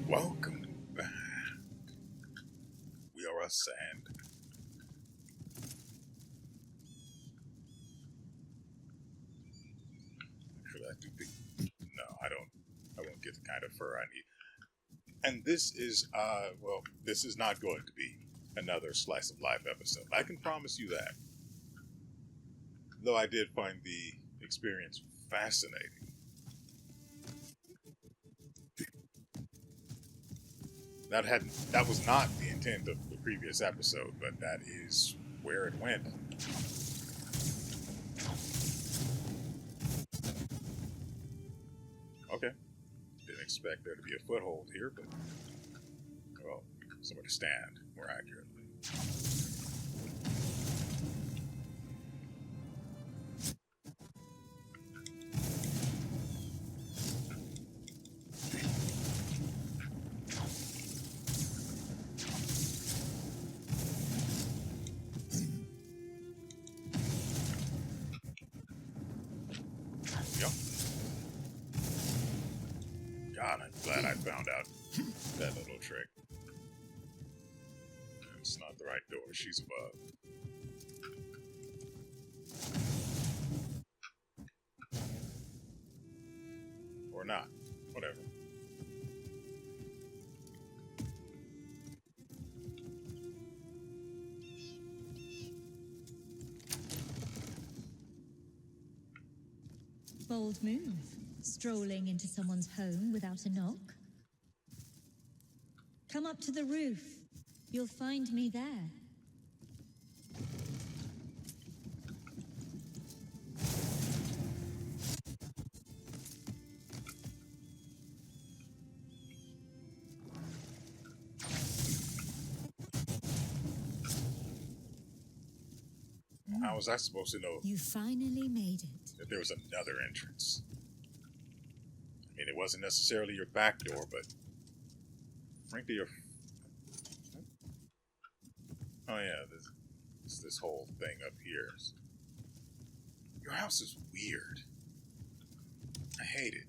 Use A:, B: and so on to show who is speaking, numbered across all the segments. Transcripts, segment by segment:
A: Welcome back. WeArEuS and should I do big? No, I don't. I won't get the kind of fur I need. And this is well, this is not going to be another slice of life episode. I can promise you that. Though I did find the experience fascinating. That was not the intent of the previous episode, but that is where it went. Okay. Didn't expect there to be a foothold here, but well, somewhere to stand, more accurately. Yep. God, I'm glad I found out that little trick. It's not the right door. She's above. Or not. Whatever.
B: Bold move. Strolling into someone's home without a knock. Come up to the roof. You'll find me there.
A: How was I supposed to know
B: You finally made it.
A: that there was another entrance? I mean, it wasn't necessarily your back door, but frankly, your... Oh yeah, this whole thing up here. Your house is weird. I hate it.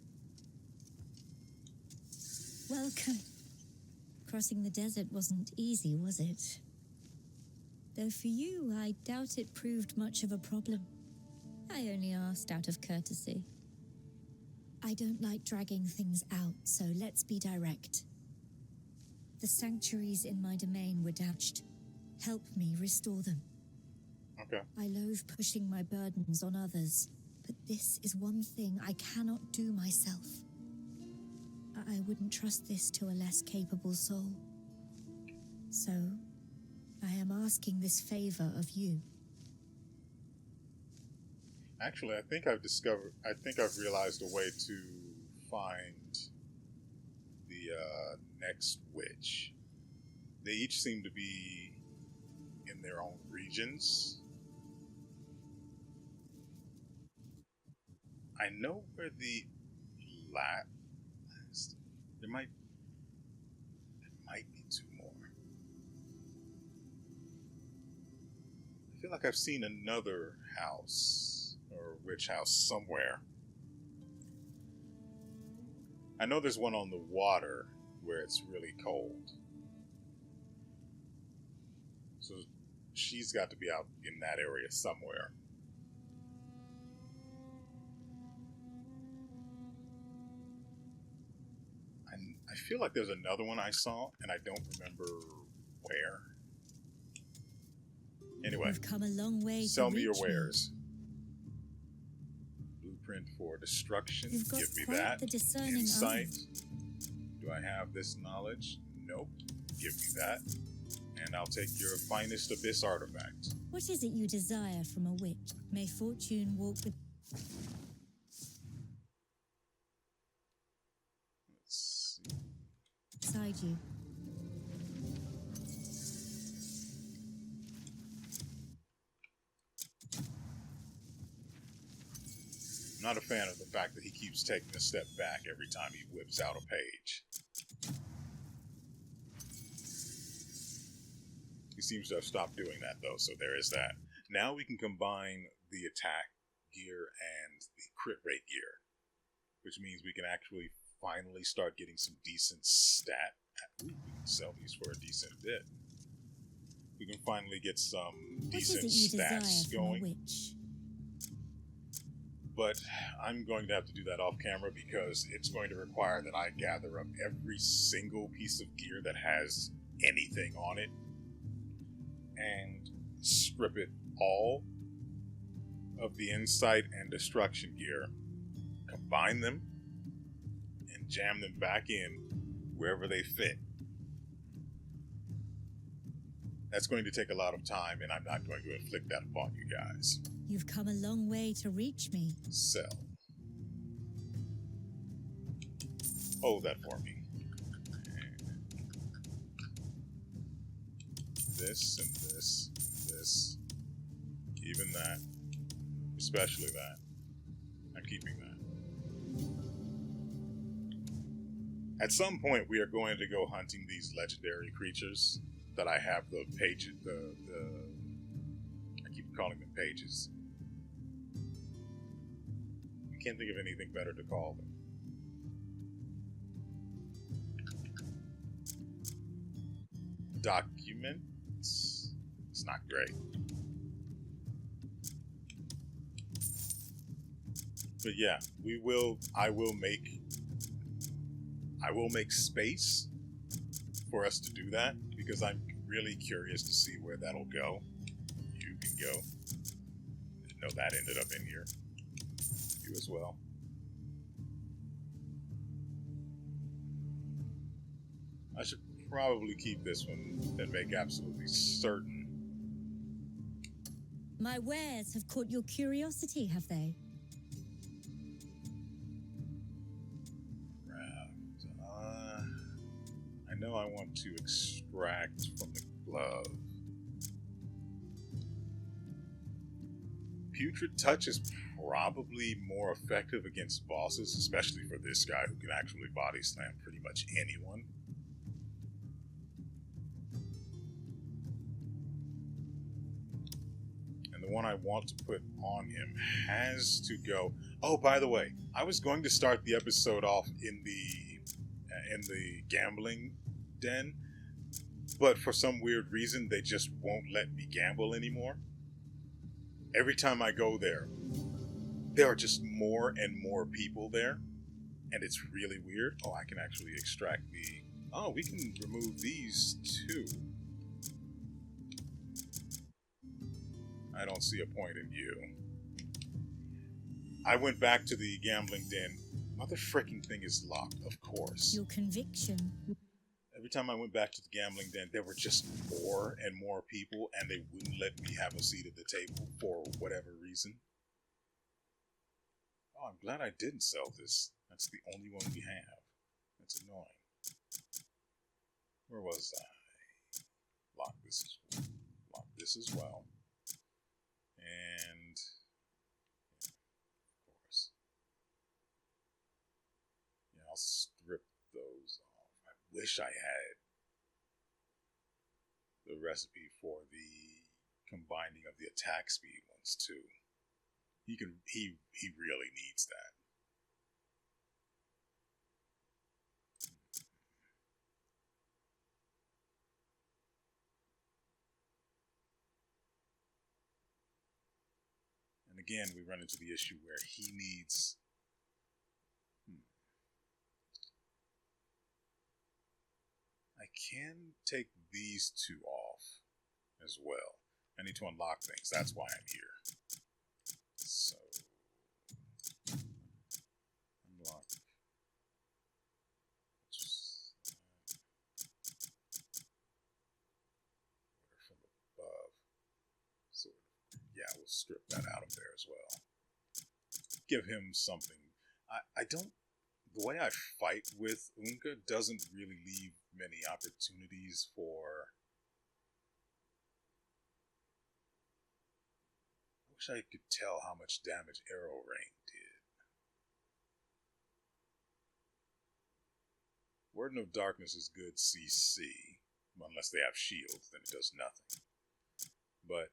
B: Welcome. Crossing the desert wasn't easy, was it? Though for you, I doubt it proved much of a problem. I only asked out of courtesy. I don't like dragging things out, so let's be direct. The sanctuaries in my domain were damaged. Help me restore them.
A: Okay.
B: I loathe pushing my burdens on others, but this is one thing I cannot do myself. I wouldn't trust this to a less capable soul. So, I am asking this favor of you.
A: Actually, I think I've realized a way to find the next witch. They each seem to be in their own regions. I know where the last... There might be two more. I feel like I've seen another house, or witch house, somewhere. I know there's one on the water where it's really cold. So she's got to be out in that area somewhere. I feel like there's another one I saw, and I don't remember where. Anyway,
B: You've come a long way
A: sell
B: to
A: me your
B: reach
A: wares. Blueprint for destruction.
B: You've got
A: Give me
B: quite
A: that.
B: the discerning
A: Insight.
B: eye.
A: Do I have this knowledge? Nope. Give me that. And I'll take your finest abyss artifact.
B: What is it you desire from a witch? May fortune walk with...
A: Let's see.
B: beside you.
A: I'm not a fan of the fact that he keeps taking a step back every time he whips out a page. He seems to have stopped doing that, though, so there is that. Now we can combine the attack gear and the crit rate gear, which means we can actually finally start getting some decent stat. Ooh, we can sell these for a decent bit. We can finally get some
B: What is
A: decent
B: it you desire
A: stats
B: from a
A: going.
B: witch?
A: But I'm going to have to do that off camera because it's going to require that I gather up every single piece of gear that has anything on it and strip it all of the insight and destruction gear, combine them, and jam them back in wherever they fit. That's going to take a lot of time, and I'm not going to inflict that upon you guys.
B: You've come a long way to reach me.
A: Sell. Hold that for me. This and this and this. Even that. Especially that. I'm keeping that. At some point, we are going to go hunting these legendary creatures that I have the pages, I keep calling them pages. I can't think of anything better to call them. Documents? It's not great. But yeah, I will make space for us to do that because I'm really curious to see where that'll go. You can go. Didn't know that ended up in here. You as well. I should probably keep this one and make absolutely certain.
B: My wares have caught your curiosity, have they?
A: I know I want to extract from the glove. Putrid Touch is probably more effective against bosses, especially for this guy who can actually body slam pretty much anyone. And the one I want to put on him has to go... Oh, by the way, I was going to start the episode off in the gambling den, but for some weird reason they just won't let me gamble anymore. Every time I go there are just more and more people there, and it's really weird. Oh, I can actually extract the... Oh, we can remove these too. I don't see a point in you. I went back to the gambling den. Mother frickin' thing is locked, of course.
B: Your conviction.
A: Every time I went back to the gambling den, there were just more and more people, and they wouldn't let me have a seat at the table for whatever reason. Oh, I'm glad I didn't sell this. That's the only one we have. That's annoying. Where was I? Lock this as well. And... yeah, of course. Yeah, I'll strip those off. I wish I had the recipe for the combining of the attack speed ones too. He really needs that. And again, we run into the issue where he needs... I can take these two off as well. I need to unlock things. That's why I'm here. So... unlock... order from above. Sort of. Yeah, we'll strip that out of there as well. Give him something. I don't... The way I fight with Unka doesn't really leave many opportunities for... I wish I could tell how much damage Arrow Rain did. Warden of Darkness is good CC. Unless they have shields, then it does nothing. But...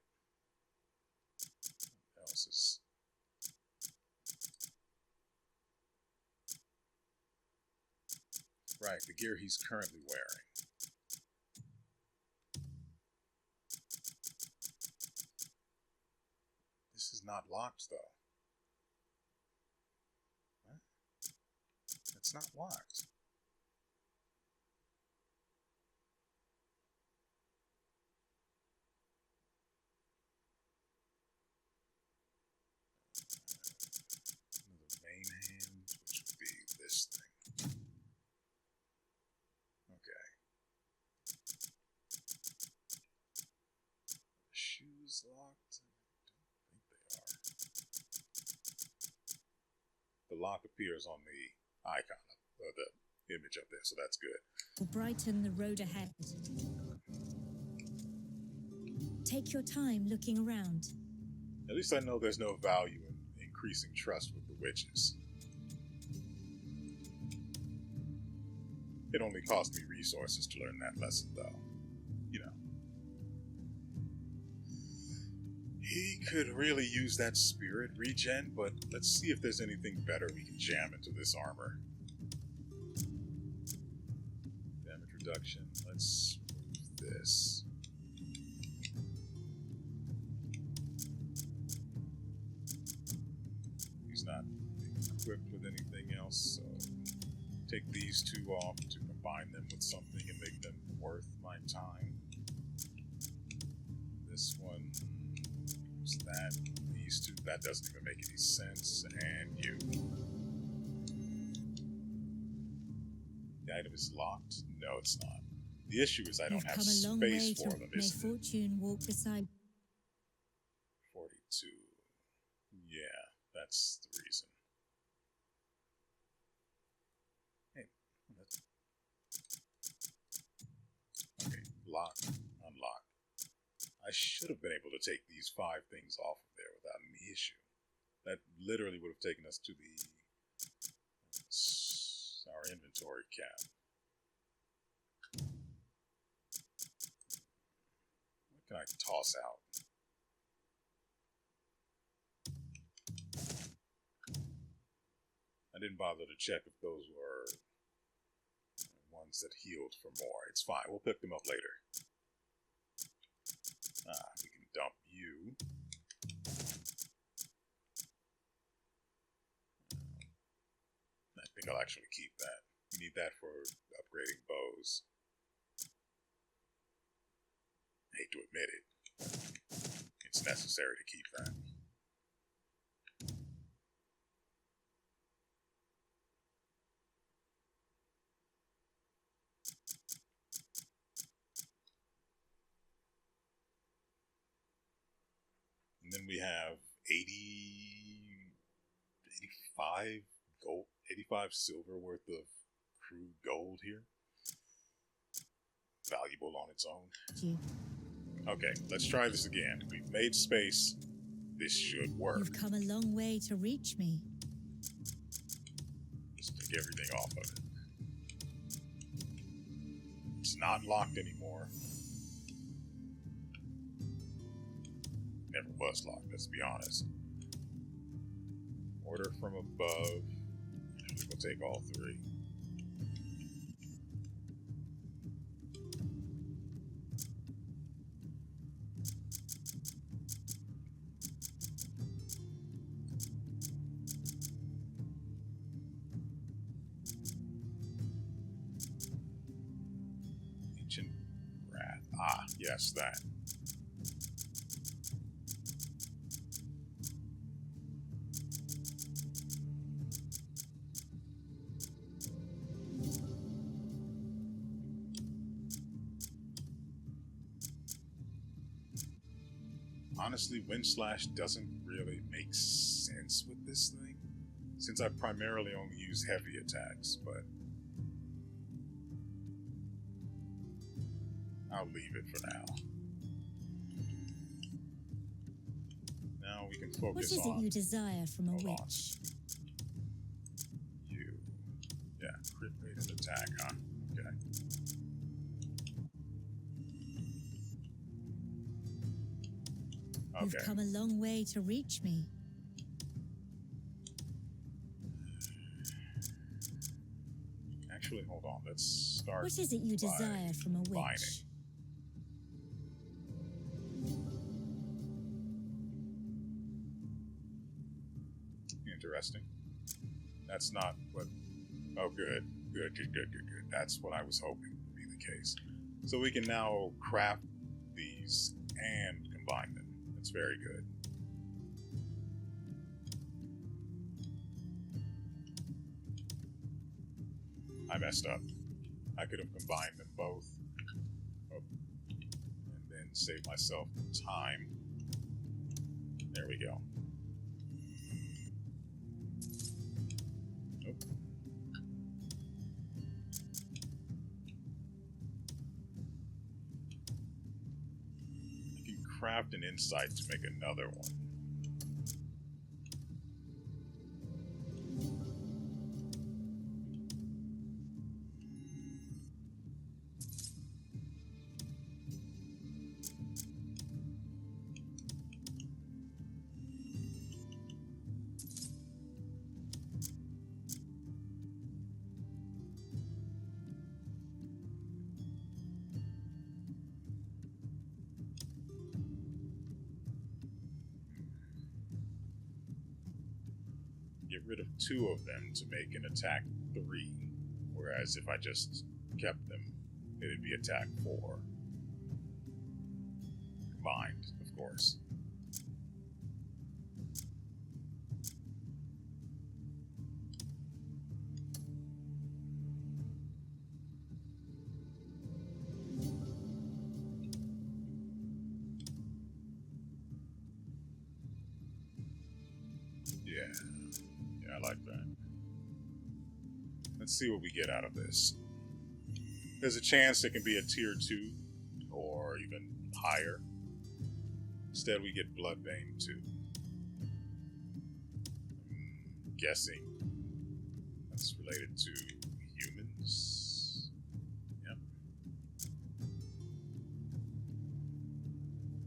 A: what else is... Right, the gear he's currently wearing. This is not locked, though. What? It's not locked. The main hand, which would be this thing. Okay. Shoes locked? I don't think they are. The lock appears on the icon, or the image up there, so that's good.
B: Will brighten the road ahead. Take your time looking around.
A: At least I know there's no value in increasing trust with the witches. It only cost me resources to learn that lesson, though. You know. He could really use that spirit regen, but let's see if there's anything better we can jam into this armor. Damage reduction. Let's move this. He's not equipped with anything else, so take these two off to combine them with something and make them worth my time. This one, use that. These two, that doesn't even make any sense. And you. The item is locked? No, it's not. The issue is I don't have space for them, isn't it?
B: May fortune walk beside.
A: 42. Yeah, that's the reason. Hey, okay, lock, unlock. I should have been able to take these 5 things off of there without any issue. That literally would have taken us to our inventory cap. What can I toss out? I didn't bother to check if those were ones that healed for more. It's fine. We'll pick them up later. We can dump you. I think I'll actually keep that. We need that for upgrading bows. I hate to admit it. It's necessary to keep that. And then we have 85 gold, 85 silver worth of crude gold here. Valuable on its own. Okay, let's try this again. We've made space. This should work.
B: You've come a long way to reach me.
A: Just take everything off of it. It's not locked anymore. Never was locked, let's be honest. Order from above. We'll take all 3. Ancient Wrath. Ah, yes, that. Honestly, Wind Slash doesn't really make sense with this thing, since I primarily only use heavy attacks, but I'll leave it for now. Now we can focus on...
B: What is it you desire from a witch?
A: You. Yeah, crit rated attack, huh? Okay.
B: You've come a long way to reach me.
A: Actually, hold on. Let's start.
B: What is it you
A: by
B: desire from a
A: combining.
B: witch?
A: Interesting. That's not what... Oh, good. Good. That's what I was hoping would be the case. So we can now craft these and combine them. That's very good. I messed up. I could have combined them both. Oh. And then save myself time. There we go. Nope. I can craft an insight to make another one. Get rid of 2 of them to make an attack 3, whereas if I just kept them, it'd be attack 4. Combined, of course. Yeah, I like that. Let's see what we get out of this. There's a chance it can be a tier 2 or even higher. Instead, we get Bloodbane 2. I'm guessing that's related to humans. Yep.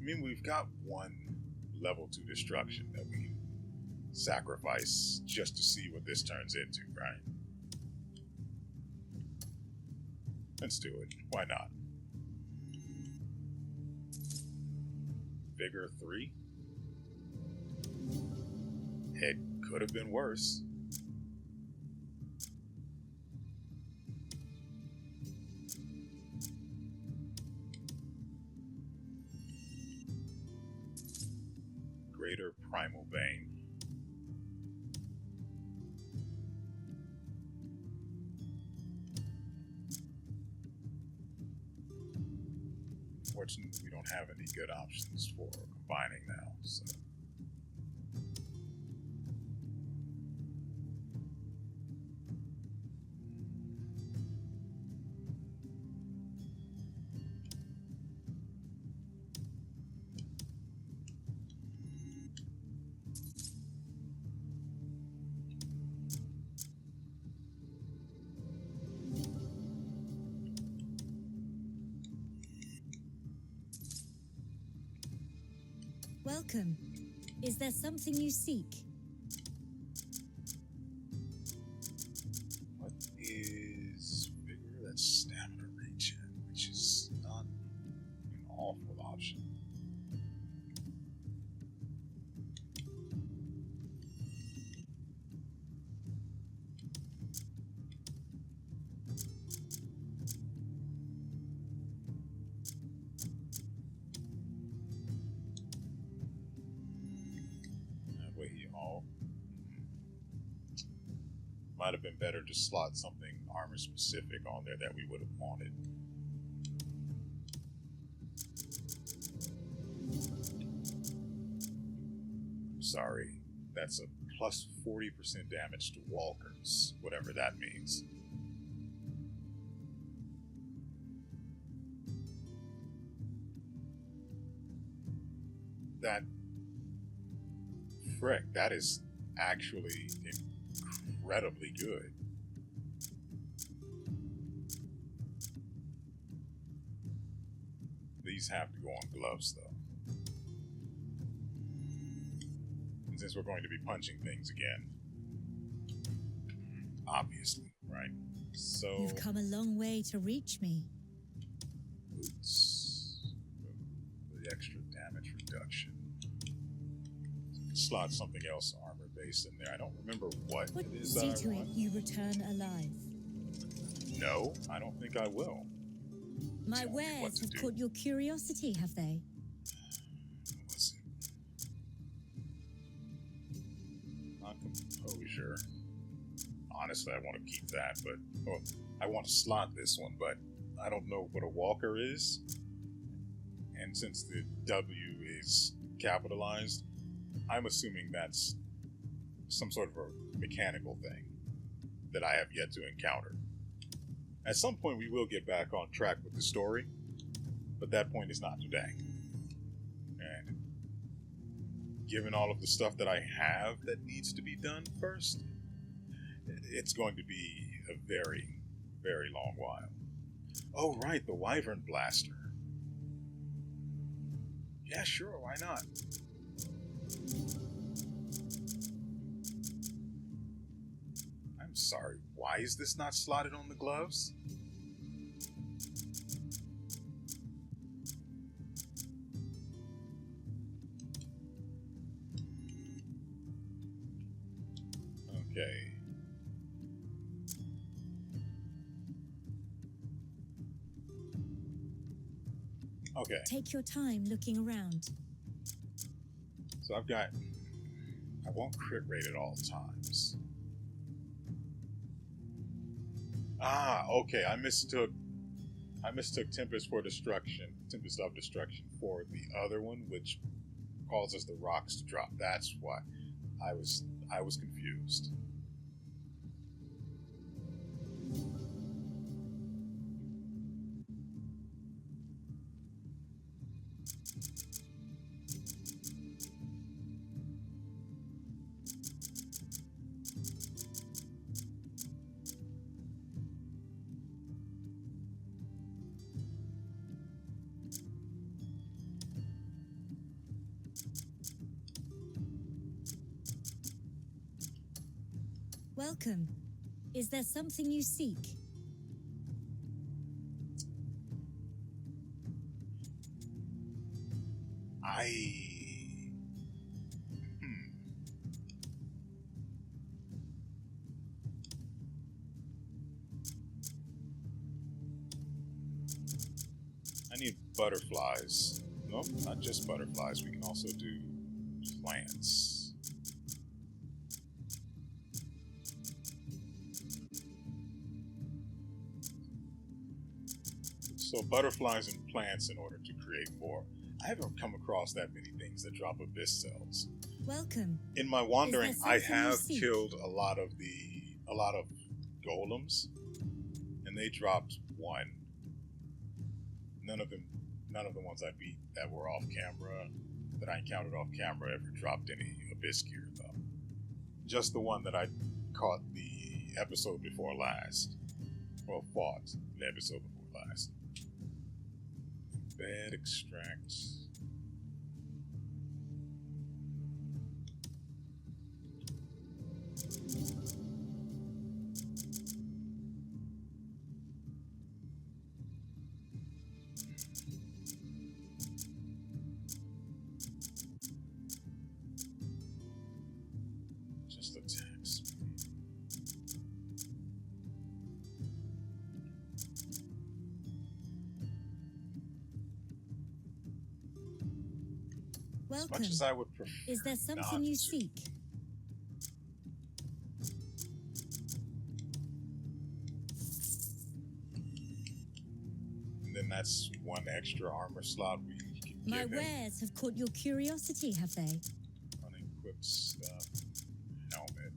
A: I mean, we've got 1 level 2 destruction that we can sacrifice just to see what this turns into, right? Let's do it. Why not? Vigor 3. It could have been worse. Greater Primal Bane. Unfortunately, we don't have any good options for combining now, so.
B: Welcome. Is there something you seek?
A: What is vigor? That's stamina regen, which is not an awful option. Might have been better to slot something armor specific on there that we would have wanted. Sorry, that's a plus 40% damage to walkers, whatever that means. That frick, that is actually incredibly good. These have to go on gloves, though. And since we're going to be punching things again, obviously. Right. So
B: You've come a long way to reach me.
A: boots. The extra damage reduction. Slot something else armor based in there. I don't remember what it is that
B: See
A: I
B: to
A: want.
B: it you return alive.
A: No, I don't think I will.
B: My
A: Tell me what
B: wares
A: to
B: have
A: do.
B: caught your curiosity, have they?
A: What was it? Not composure. Honestly, I want to keep that, but well, I want to slot this one, but I don't know what a walker is. And since the W is capitalized, I'm assuming that's some sort of a mechanical thing that I have yet to encounter. At some point, we will get back on track with the story, but that point is not today. And given all of the stuff that I have that needs to be done first, it's going to be a very, very long while. Oh, right, the Wyvern Blaster. Yeah, sure, why not? I'm sorry, why is this not slotted on the gloves? Okay. Okay,
B: Take your time looking around.
A: so I won't crit rate at all times. Ah, okay, I mistook Tempest of Destruction for the other one, which causes the rocks to drop. That's why I was confused.
B: Welcome. Is there something you seek?
A: I need butterflies. Nope, not just butterflies. We can also do plants. So butterflies and plants in order to create more. I haven't come across that many things that drop abyss cells.
B: Welcome.
A: In my wandering,
B: Is there
A: I
B: something you
A: have
B: seek?
A: killed a lot of golems, and they dropped one. None of the ones I beat that were off camera, that I encountered off camera, ever dropped any abyss gear though. Just the one that I caught the episode before last. Well, fought the episode before last. Bed extract. Just attack speed. As
B: Welcome.
A: much as I would prefer
B: Is there
A: not
B: something you
A: to.
B: seek?
A: And then that's one extra armor slot we can
B: My
A: give him.
B: wares have caught your curiosity, have they?
A: Unequipped stuff. Helmet.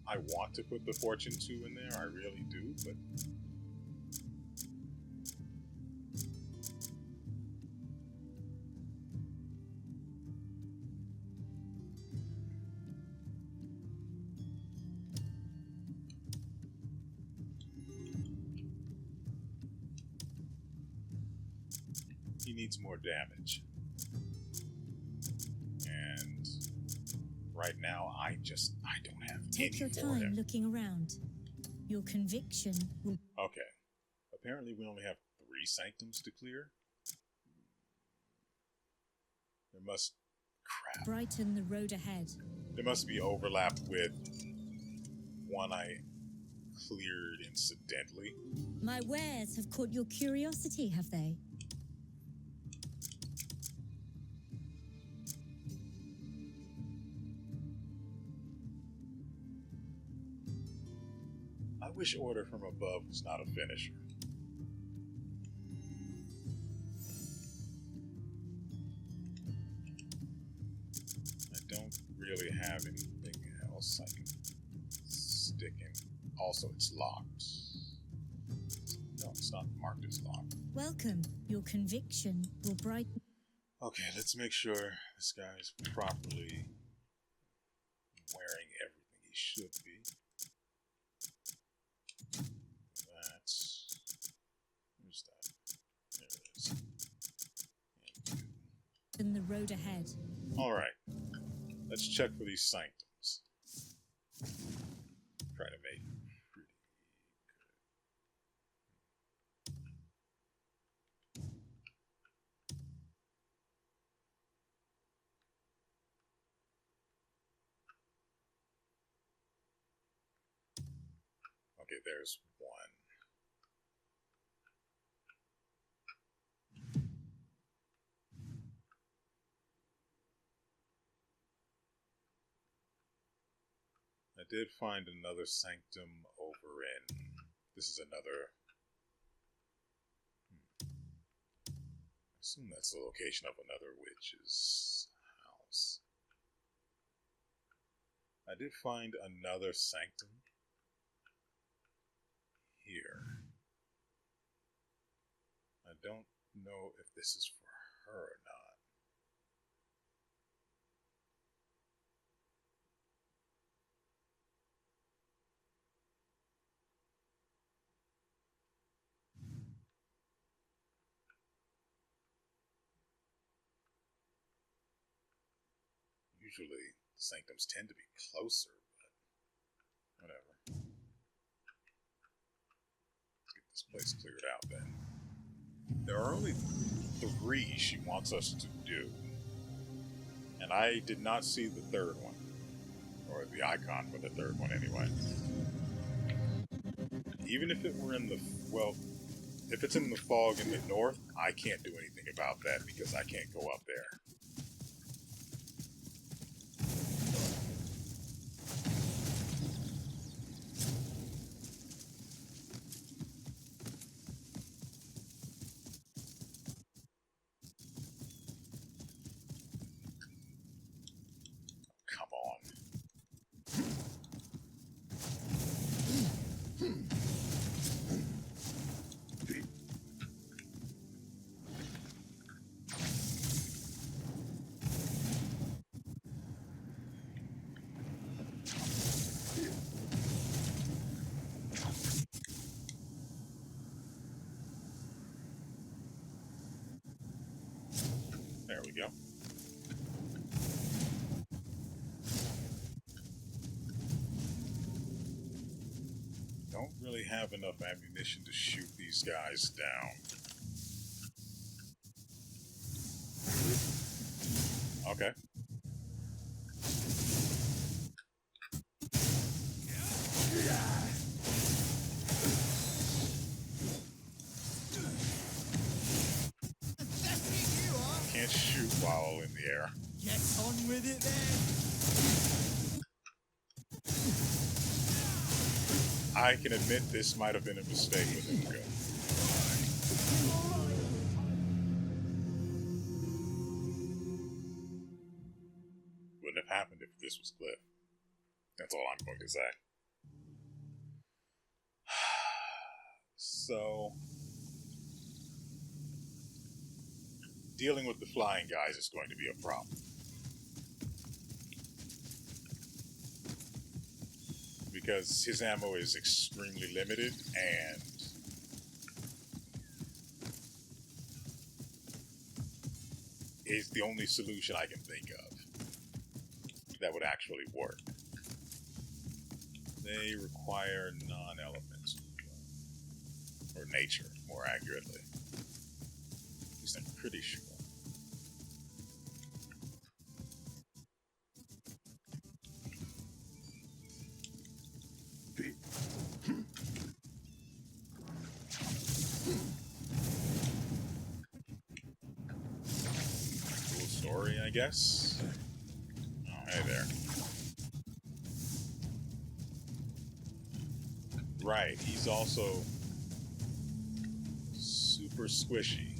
A: I want to put the Fortune 2 in there, I really do, but he needs more damage. And right now, I don't have
B: Take
A: any
B: your
A: for
B: time
A: him.
B: looking around. Your conviction will
A: Okay. Apparently, we only have 3 sanctums to clear. There must... Crap.
B: brighten the road ahead.
A: There must be overlap with one I cleared incidentally.
B: My wares have caught your curiosity, have they?
A: I wish order from above was not a finisher. I don't really have anything else I can stick in. Also, it's locked. No, it's not marked as locked.
B: Welcome. Your conviction will brighten.
A: Okay, let's make sure this guy is properly wearing everything he should be. That's... Where's that? There it is.
B: In the road ahead.
A: Alright. Let's check for these sanctums. Try to make pretty good. Okay, there's one. I did find another sanctum over in... This is another... I assume that's the location of another witch's house. I did find another sanctum here. I don't know if this is for her or not. Usually, sanctums tend to be closer, but whatever. Let's get this place cleared out then. There are only 3 she wants us to do. And I did not see the 3rd one. Or the icon for the 3rd one anyway. Even if it were in the... Well, if it's in the fog in the north, I can't do anything about that because I can't go up there. Come on. There we go. Don't really have enough ammunition to shoot these guys down. Okay. Can't shoot while in the air.
C: Get on with it then.
A: I can admit this might have been a mistake with him. Good. Wouldn't have happened if this was Kliff. That's all I'm going to say. So, dealing with the flying guys is going to be a problem. Because his ammo is extremely limited, and is the only solution I can think of that would actually work. They require non-elements, or nature, more accurately. At least I'm pretty sure. Cool story, I guess. Oh, hey there. Right, he's also super squishy.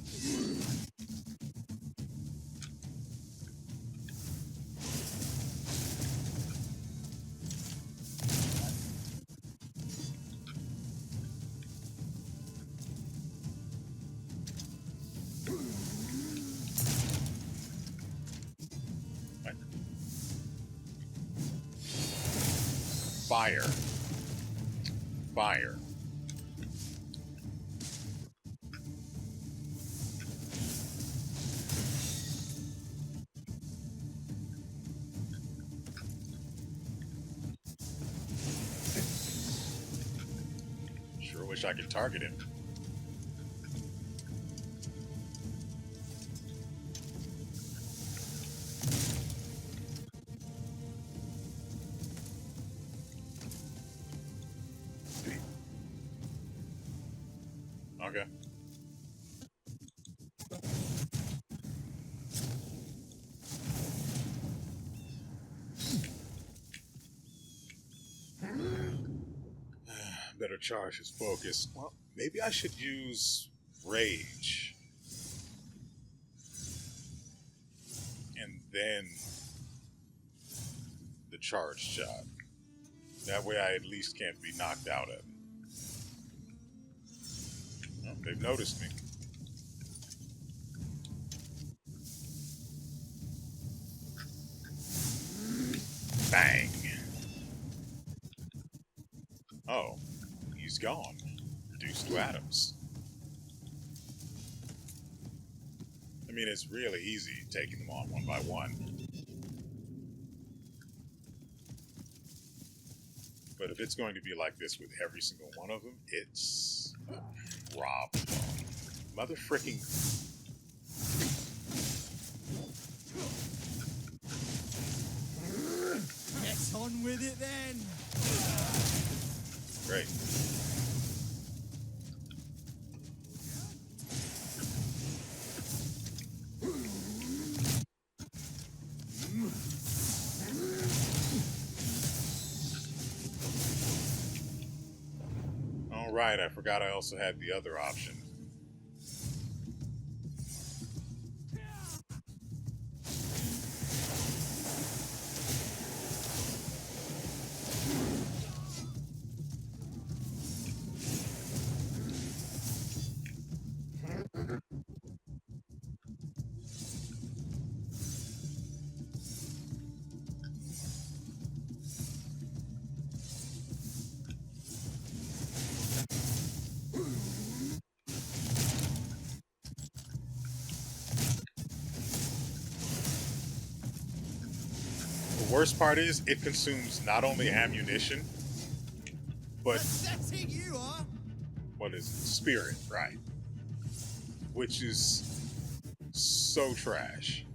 A: Right. Fire. Fire. Sure wish I could target him. Okay. Better charge his focus. Well, maybe I should use rage. And then the charge shot. That way I at least can't be knocked out of it. Well, they've noticed me. Bang! Oh, he's gone. Reduced to atoms. I mean, it's really easy taking them on one by one. But if it's going to be like this with every single one of them, it's a problem. Mother fricking...
C: Get on with it then.
A: Great. Alright, I forgot I also had the other option. The worst part is, it consumes not only ammunition, but...
C: Pathetic you are.
A: What is it? Spirit, right. Which is so trash.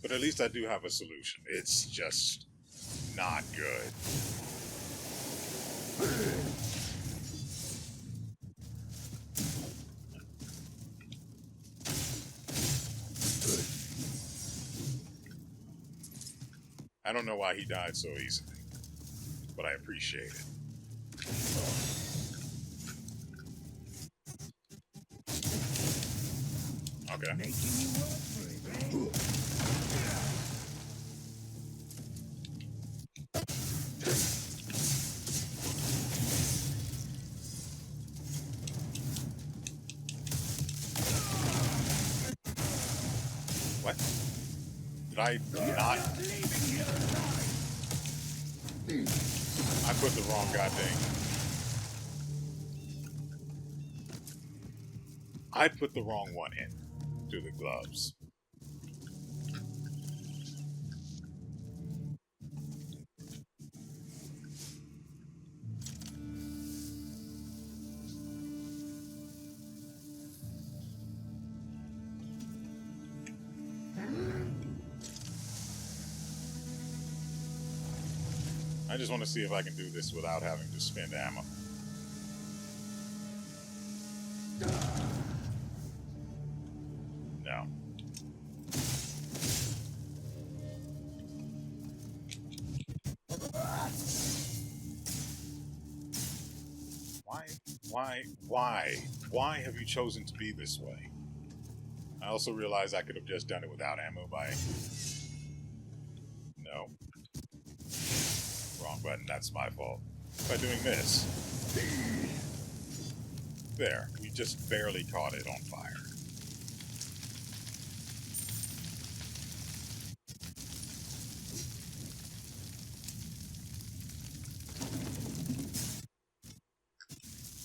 A: But at least I do have a solution. It's just not good. I don't know why he died so easily, but I appreciate it. Okay.
C: Making you work for it, eh?
A: What? Did I not? I put the wrong goddamn. I put the wrong one in through the gloves. I just want to see if I can do this without having to spend ammo. No. Why have you chosen to be this way? I also realize I could have just done it without ammo by... No. Wrong button, that's my fault. By doing this. There, we just barely caught it on fire.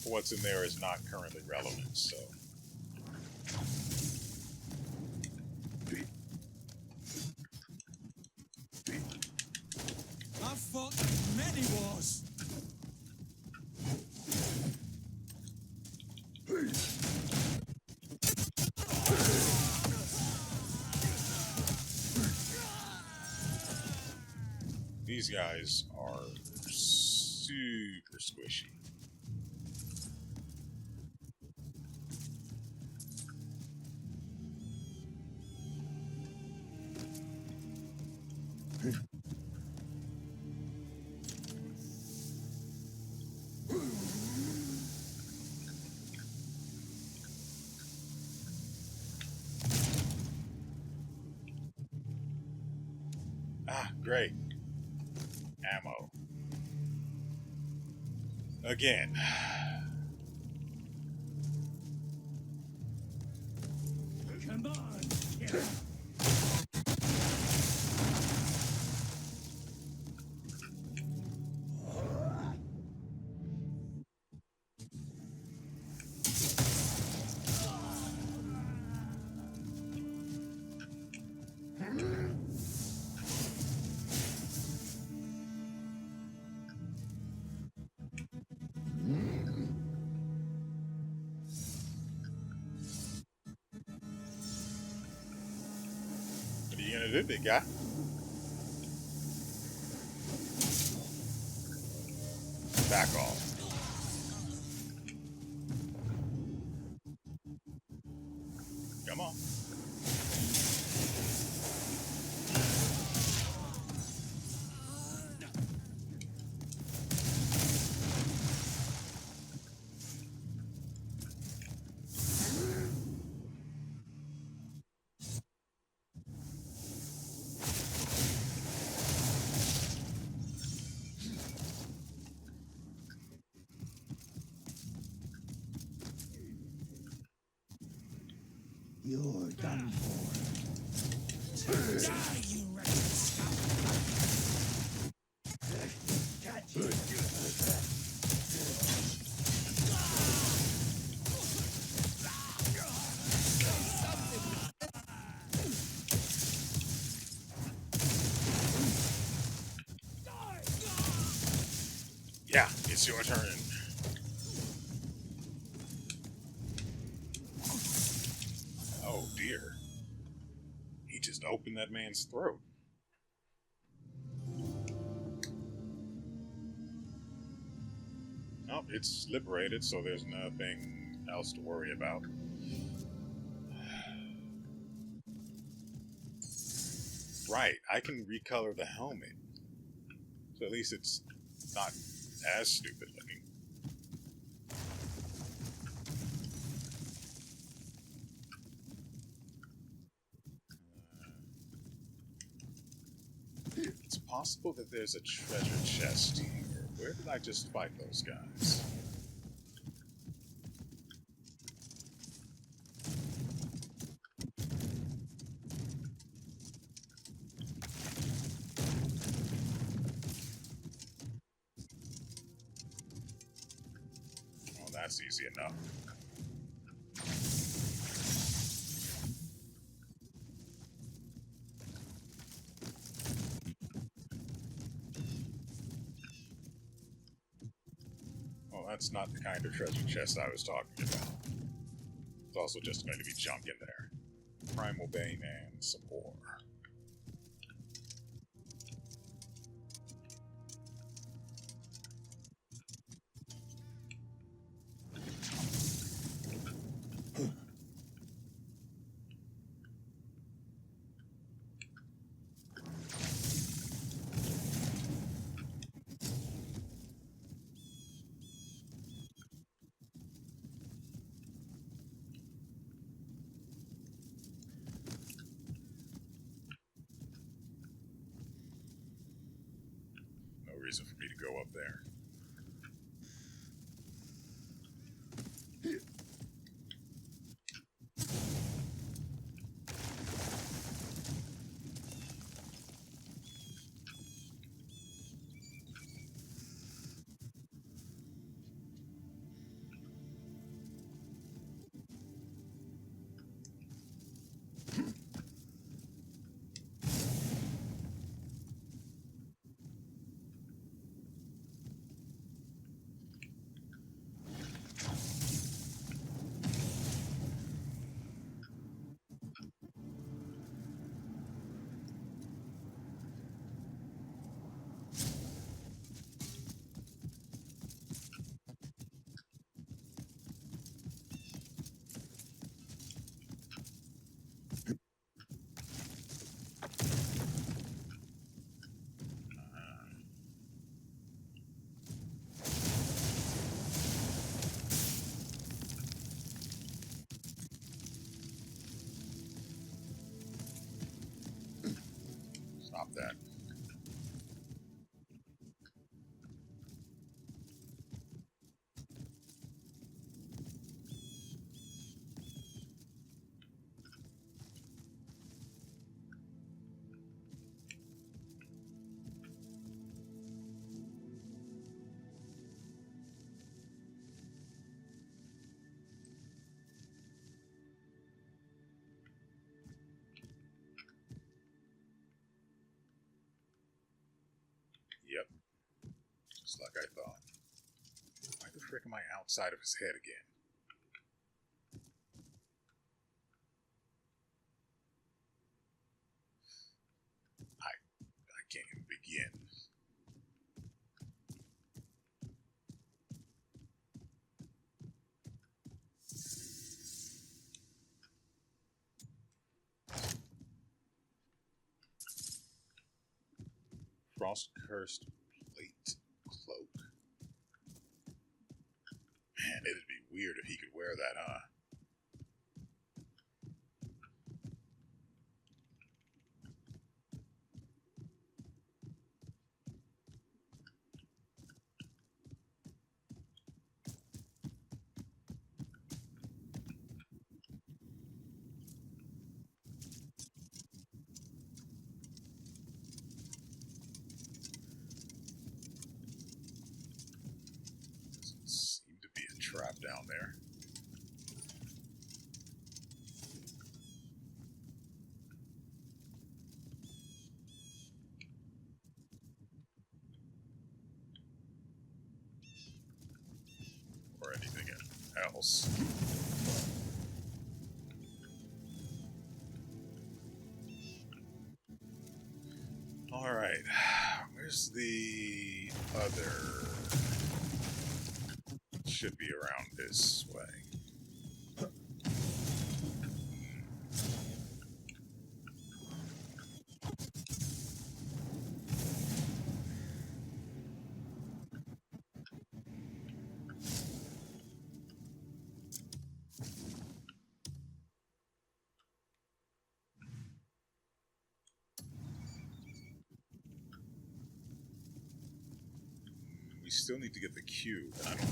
A: What's in there is not currently relevant, so...
C: I've fought many wars.
A: These guys are super squishy. Ah, great. Ammo. Again.
C: Come on.
A: What are you gonna do, big guy? Back off. Come on.
C: You're done for. Die, you wretched scum! Catch it!
A: Yeah, it's your turn. Oh dear. He just opened that man's throat. Oh, it's liberated, so there's nothing else to worry about. Right, I can recolor the helmet. So at least it's not as stupid looking. It's possible that there's a treasure chest here. Where did I just fight those guys? that's easy enough. Well, that's not the kind of treasure chest I was talking about. It's also just going to be junk in there. Primal Bane and some more. No reason for me to go up there. Stop that. Yep. Just like I thought. Why the frick am I outside of his head again? I can't even begin. Frost-cursed plate cloak. Man, it'd be weird if he could wear that, huh? Doesn't seem to be a trap down there. Or anything else. Alright. Where's the other? Should be around this way. We still need to get the cube. I don't.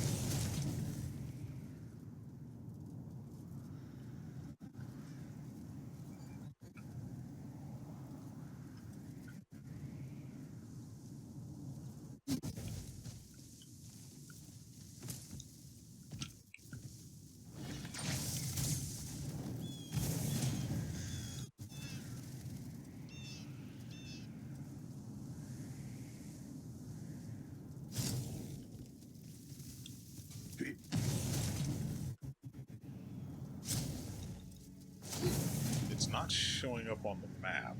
A: not showing up on the map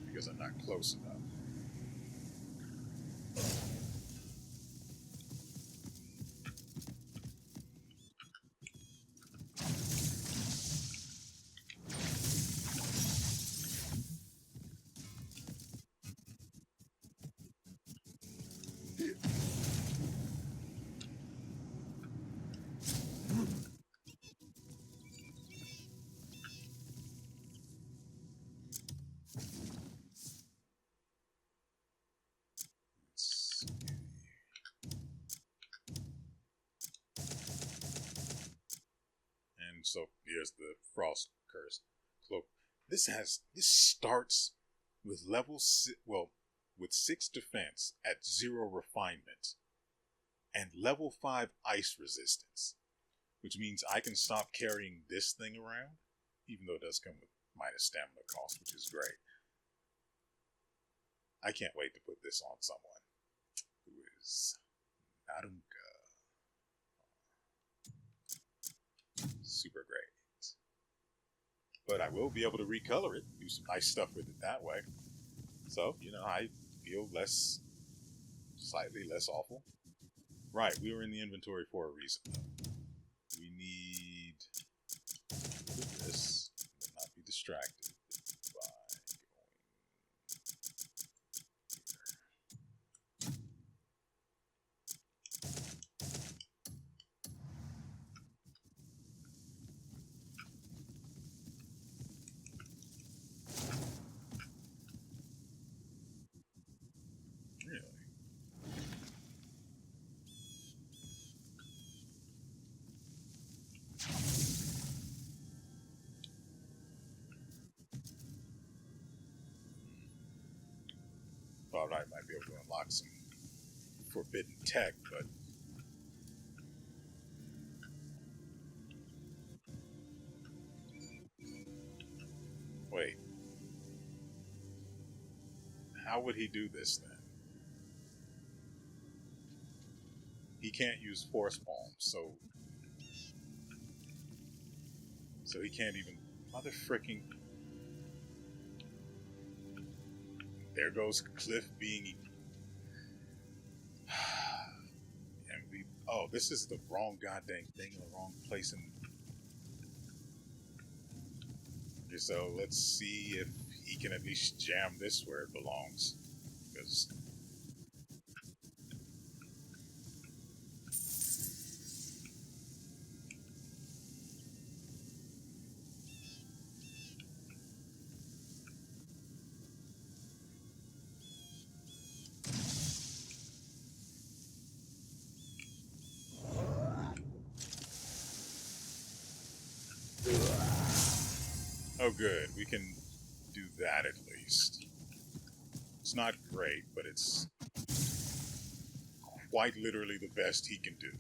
A: because I'm not close enough. And so here's the frost curse cloak. This starts with with 6 defense at 0 refinement and level 5 ice resistance, which means I can stop carrying this thing around, even though it does come with minus stamina cost, which is great. I can't wait to put this on someone who is not super great. But I will be able to recolor it, do some nice stuff with it that way. So, I feel slightly less awful. Right, we were in the inventory for a reason, though. We need this, and not be distracted by really. Thought I might be able to unlock some forbidden tech, but wait. How would he do this then? He can't use force palm, so he can't even mother fricking. There goes Kliff being MVP. Oh, this is the wrong goddamn thing in the wrong place. So let's see if he can at least jam this where it belongs. Because oh, good. We can do that at least. It's not great, but it's quite literally the best he can do.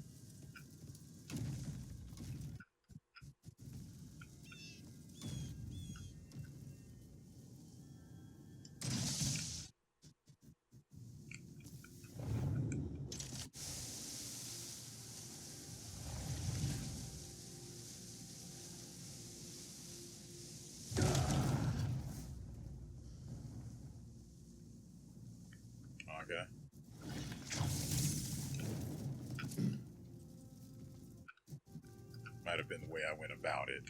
A: Okay. Might have been the way I went about it.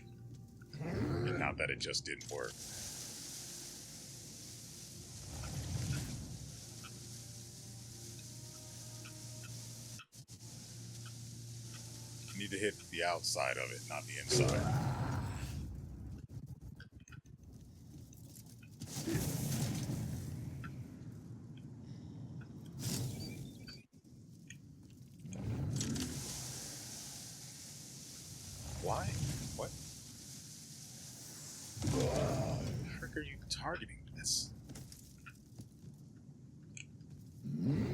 A: And not that it just didn't work. You need to hit the outside of it, not the inside. Why? What? How the frick are you targeting this?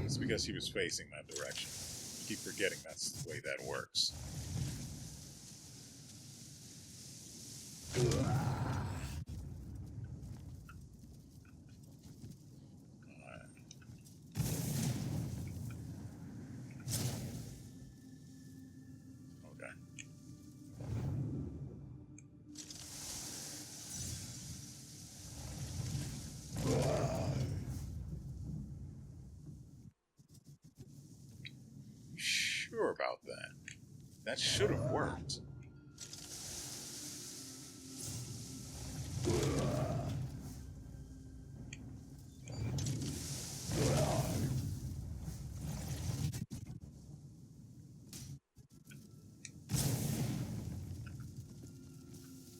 A: It's because he was facing that direction. I keep forgetting that's the way that works. Okay. about that. That should have worked.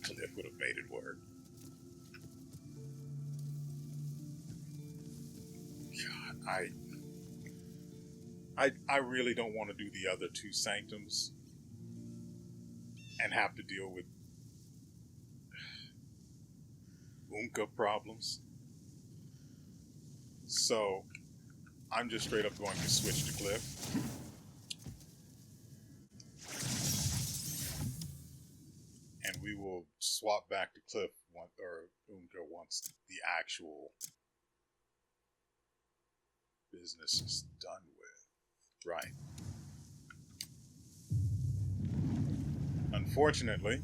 A: Kliff would have made it work. God, I really don't want to do the other two sanctums and have to deal with Unka problems. So I'm just straight up going to switch to Kliff. And we will swap back to Kliff or Unka once the actual business is done with. Right. Unfortunately,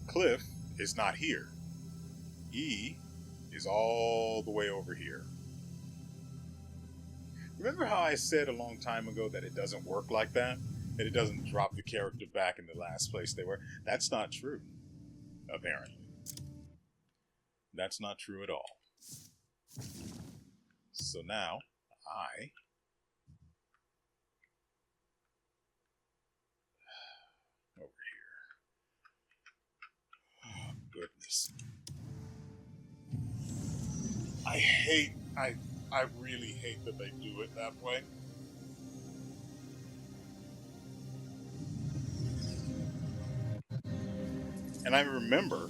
A: Kliff is not here. He is all the way over here. Remember how I said a long time ago that it doesn't work like that? That it doesn't drop the character back in the last place they were? That's not true, apparently. That's not true at all. So now, over here. Oh, goodness. I really hate that they do it that way. And I remember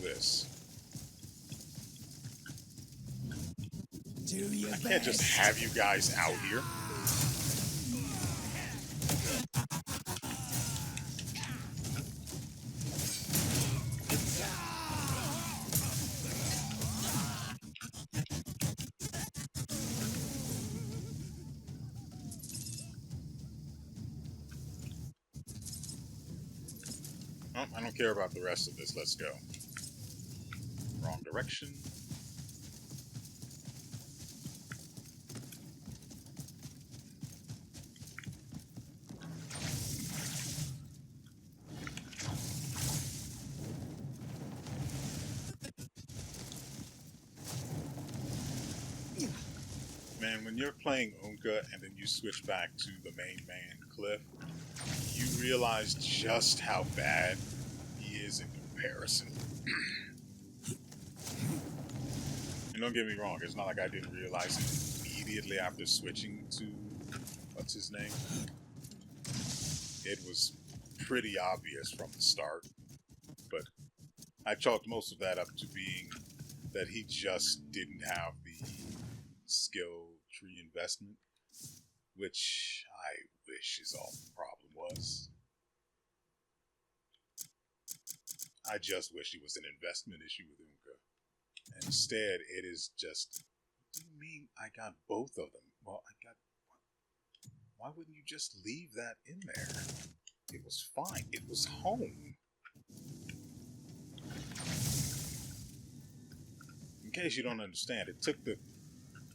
A: this.
C: Do your
A: I can't just
C: best.
A: have you guys out here. Oh, I don't care about the rest of this. Let's go. Wrong direction. Man, when you're playing Unka and then you switch back to the main man, Kliff, you realize just how bad he is in comparison. And don't get me wrong, it's not like I didn't realize it immediately after switching to, what's his name? It was pretty obvious from the start, but I chalked most of that up to being that he just didn't have the skill tree investment, which I wish is all the problem was. I just wish it was an investment issue with Unka. And instead, it is just, what do you mean I got both of them? Well, why wouldn't you just leave that in there? It was fine. It was home. In case you don't understand,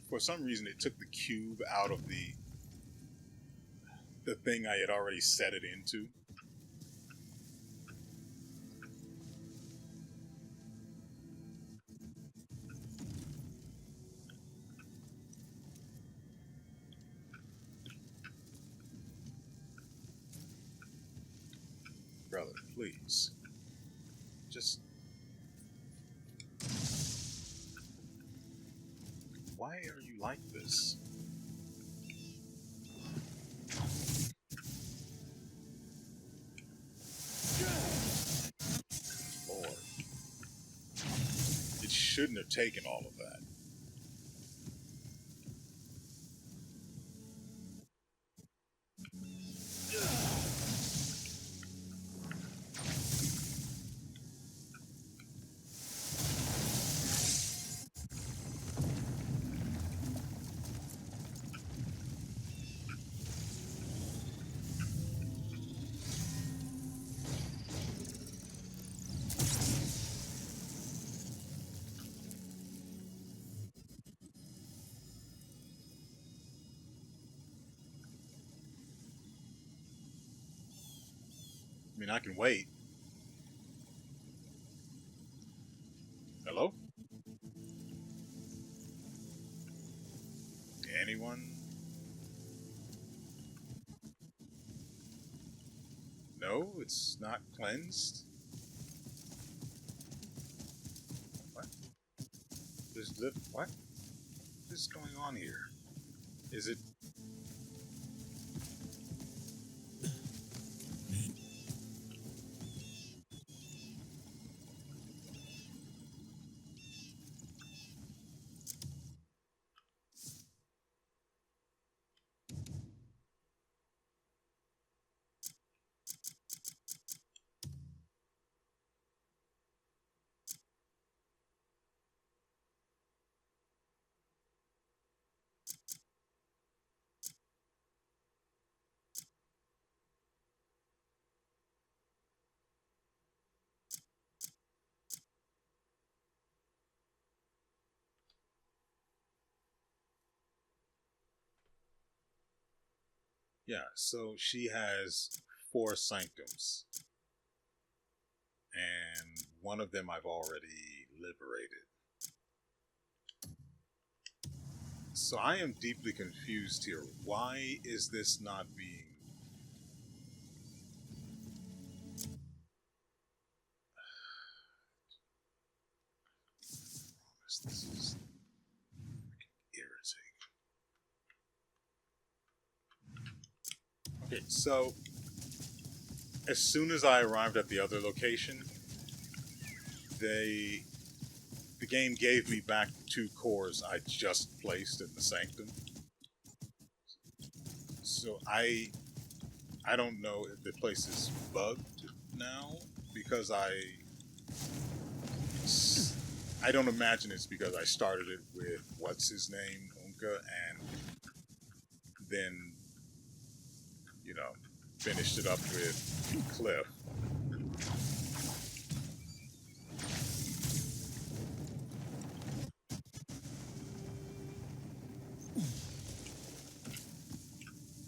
A: for some reason, it took the cube out of the thing I had already set it into. Brother, please. Just... Why are you like this? Lord. It shouldn't have taken all of that. mean, I can wait. Hello? Anyone? No, it's not cleansed. What? What? What is going on here? Is it? Yeah, so she has 4 sanctums, and one of them I've already liberated. So I am deeply confused here. Why is this not being... This is irritating. Okay, so as soon as I arrived at the other location, the game gave me back 2 cores I just placed in the sanctum. So I don't know if the place is bugged now, because I don't imagine it's because I started it with what's his name, Unka, and then, you know, finished it up with Kliff.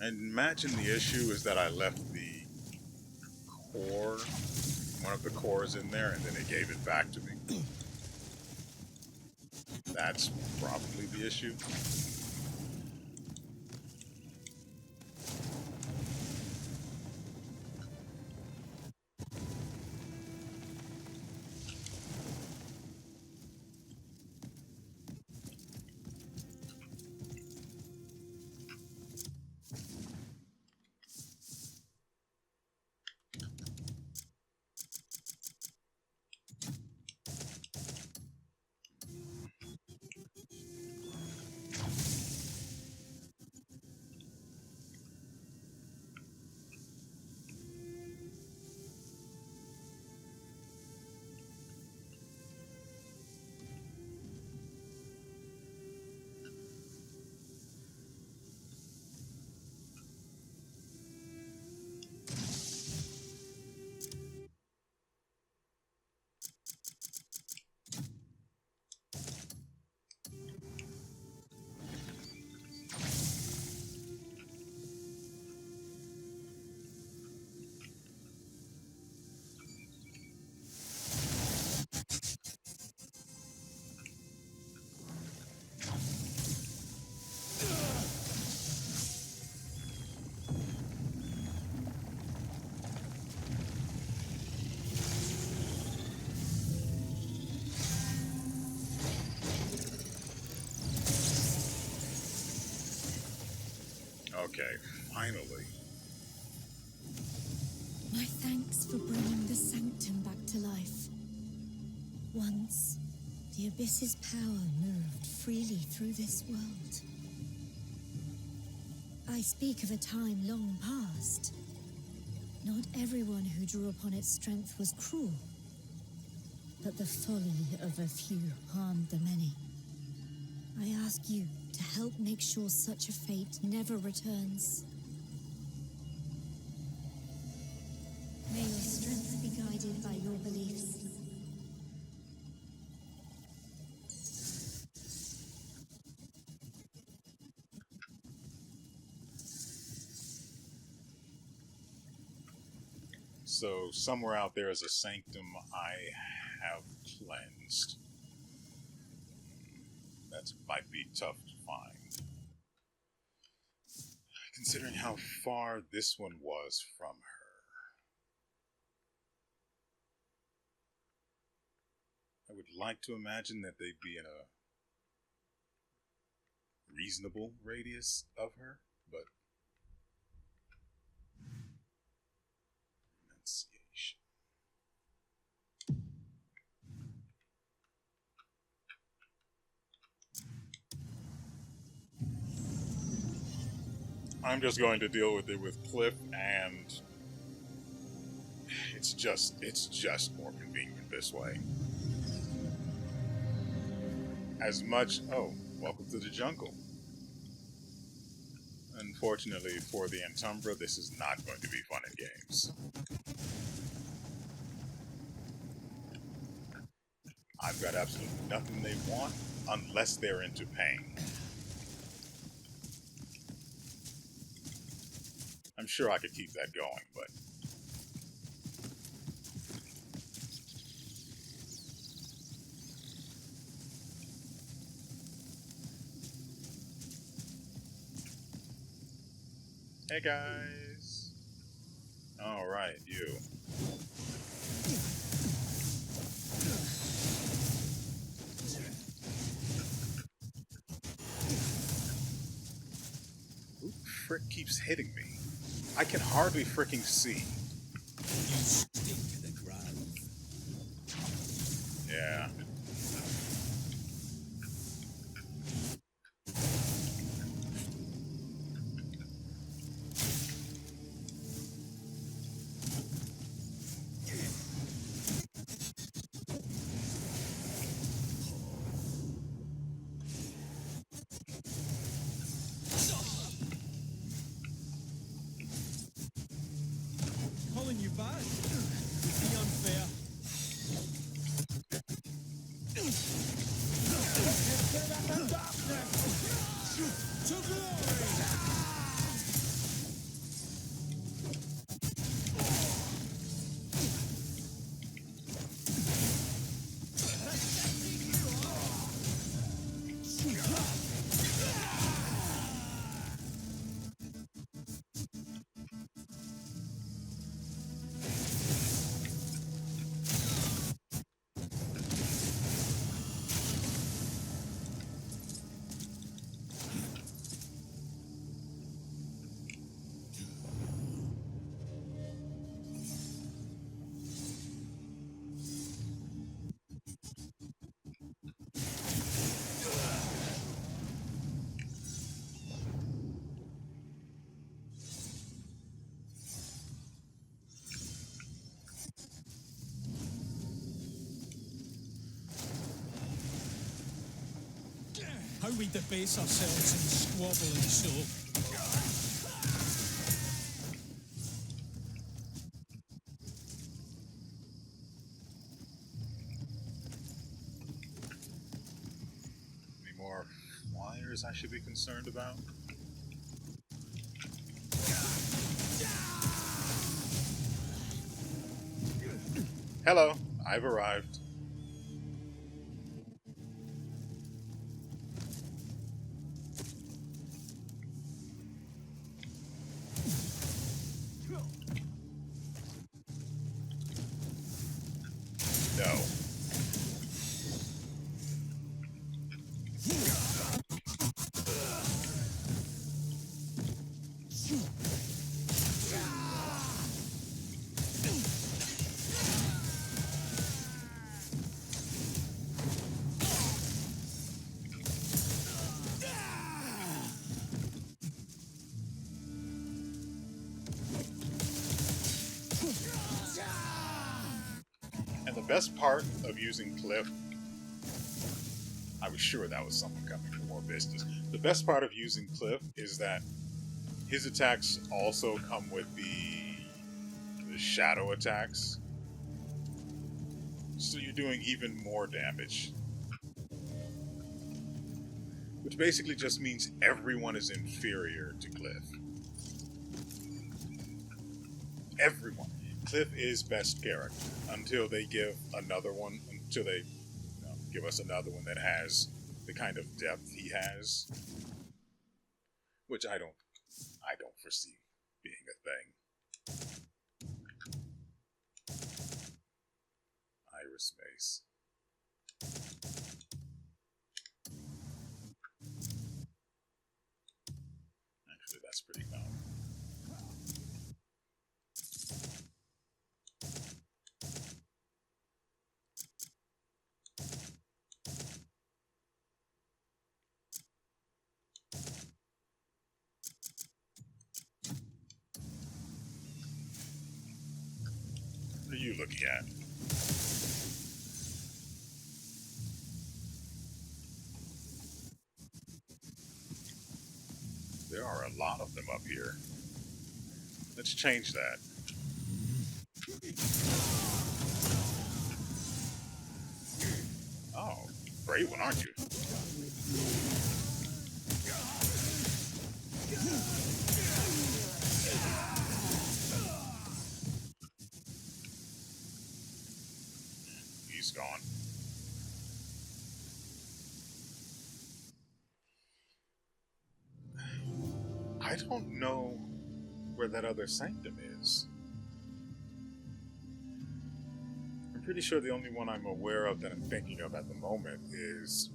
A: And imagine the issue is that I left the core, one of the cores in there, and then it gave it back to me. That's probably the issue. Okay, finally.
B: My thanks for bringing the sanctum back to life. Once, the Abyss's power moved freely through this world. I speak of a time long past. Not everyone who drew upon its strength was cruel, but the folly of a few harmed the many. I ask you to help make sure such a fate never returns. May your strength be guided by your beliefs.
A: So somewhere out there is a sanctum I have cleansed. That might be tough to find. Considering how far this one was from her. I would like to imagine that they'd be in a reasonable radius of her, but pronunciation. I'm just going to deal with it with Kliff, and it's just more convenient this way. As much, oh, welcome to the jungle. Unfortunately for the Entumbra, this is not going to be fun and games. I've got absolutely nothing they want unless they're into pain. I'm sure I could keep that going, but hey guys. Alright, you. Who frick keeps hitting me? I can hardly fricking see.
C: You stick to the ground.
A: Yeah.
C: Calling you back would be unfair. To glory! How we debase ourselves in squabbling so.
A: Any more flyers I should be concerned about? Hello, I've arrived. No. And the best part of using Kliff, I was sure that was someone coming for more business. The best part of using Kliff is that his attacks also come with the shadow attacks. So you're doing even more damage. Which basically just means everyone is inferior to Kliff. Everyone. Kliff is best character until they give another one. Until they give us another one that has the kind of depth he has, which I don't foresee being a thing. Iris Mace. Actually, that's pretty common. What are you looking at? There are a lot of them up here. Let's change that. Oh, great one, aren't you? He's gone. I don't know where that other sanctum is. I'm pretty sure the only one I'm aware of that I'm thinking of at the moment is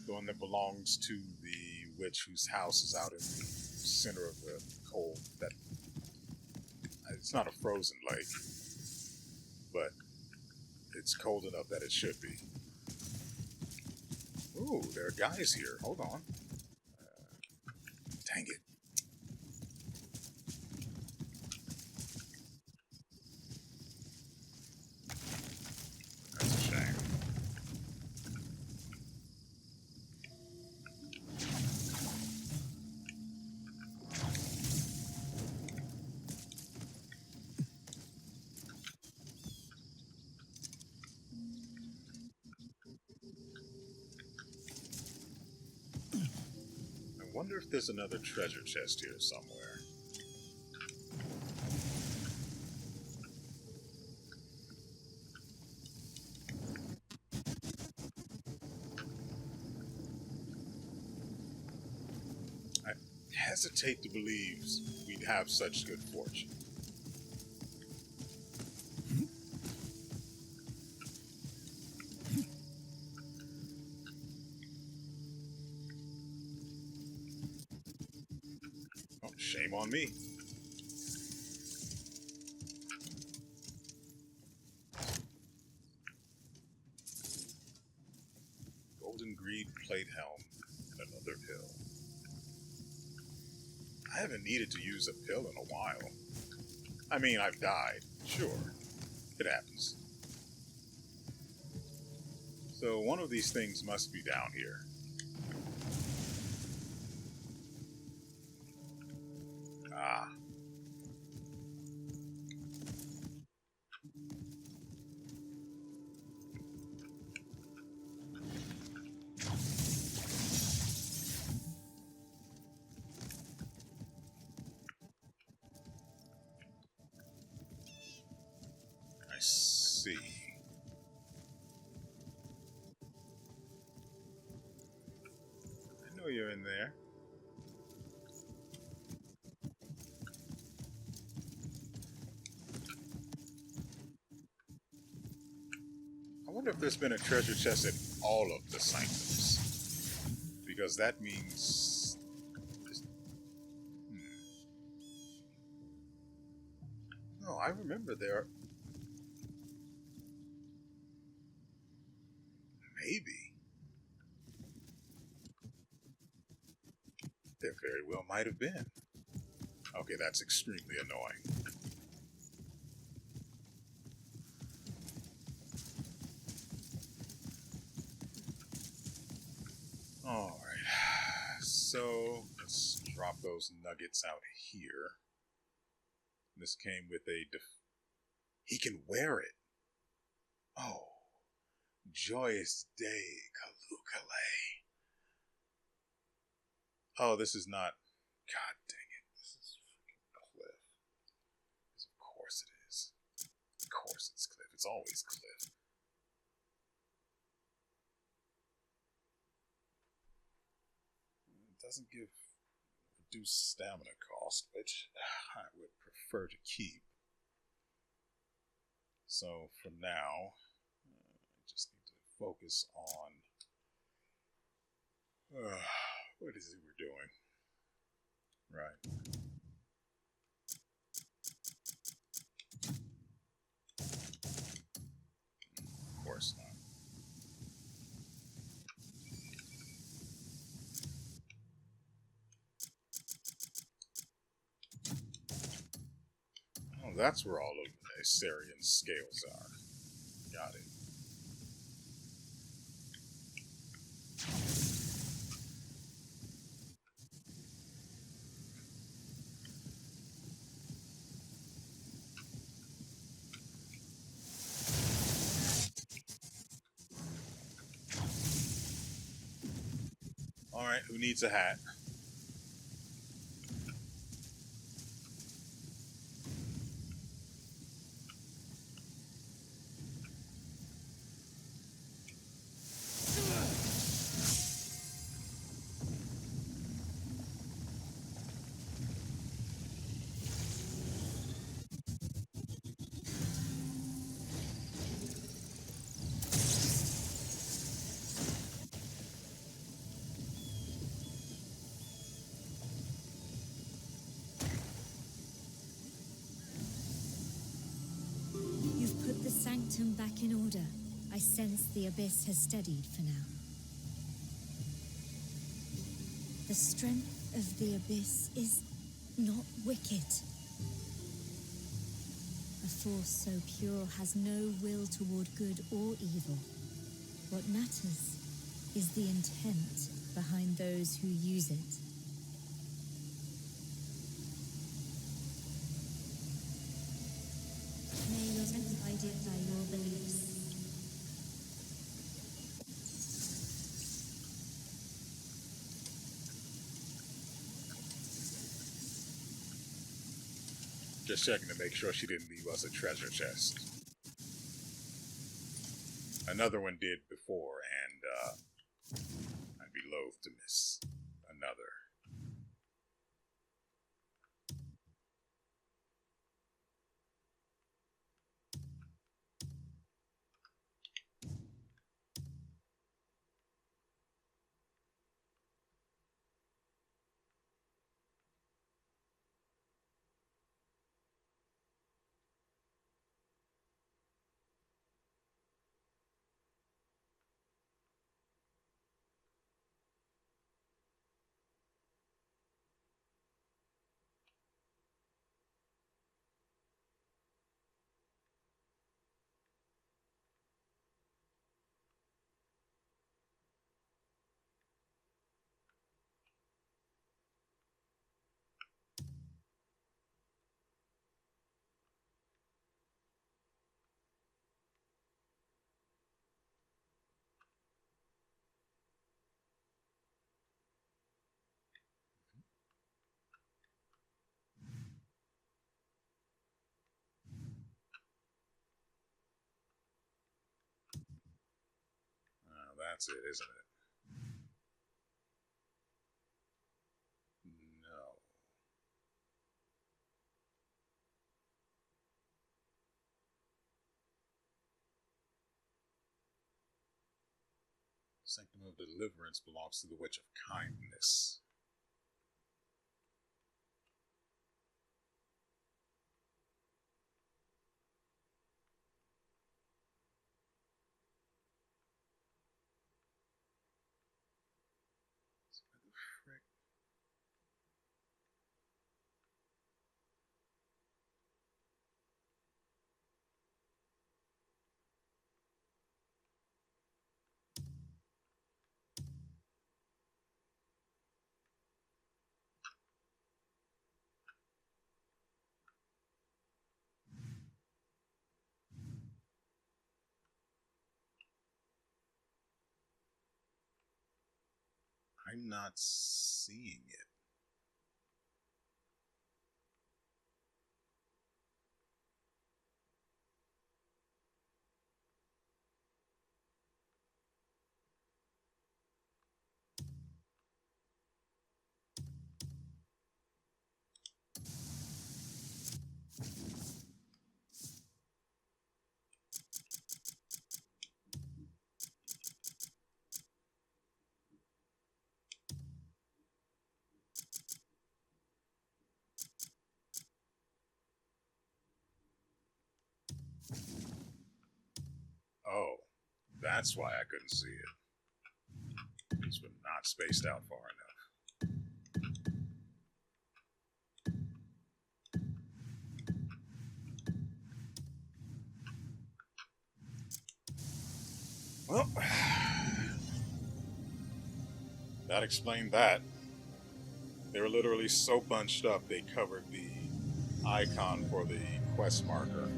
A: the one that belongs to the witch whose house is out in the center of the cold. That it's not a frozen lake, but it's cold enough that it should be. Ooh, there are guys here. Hold on. Dang it. That's a shame. I wonder if there's another treasure chest here somewhere. I hesitate to believe we'd have such good fortune. Oh, shame on me. Golden greed plate helm and another pill. I haven't needed to use a pill in a while. I mean, I've died. Sure. It happens. So one of these things must be down here. Ah. I see. I know you're in there. I wonder if there's been a treasure chest in all of the sanctums. Because that means... No, I remember there... Maybe. There very well might have been. Okay, that's extremely annoying. Alright. So, let's drop those nuggets out here. This came with a... He can wear it. Oh. Joyous day, Kalukale. Oh, this is not... God dang it. This is freaking Kliff. Of course it Of course it's Kliff. It's always Kliff. It doesn't give reduced stamina cost, which I would prefer to keep. So for now, I just need to focus on what is it we're doing? Right. Of course not. Oh, that's where all of the Assyrian scales are. Got it. Alright, who needs a hat?
B: You've put the sanctum back in order. I sense the abyss has steadied for now. The strength of the abyss is not wicked. A force so pure has no will toward good or evil. What matters is the intent behind those who use it. May your sense guided by your beliefs.
A: Just checking to make sure she didn't leave us a treasure chest. Another one did before, and I'd be loath to miss another. That's it, isn't it? No. Sanctum of Deliverance belongs to the Witch of Kindness. So where the frick? I'm not seeing it. That's why I couldn't see it. These were not spaced out far enough. Well, that explained that. They were literally so bunched up they covered the icon for the quest marker.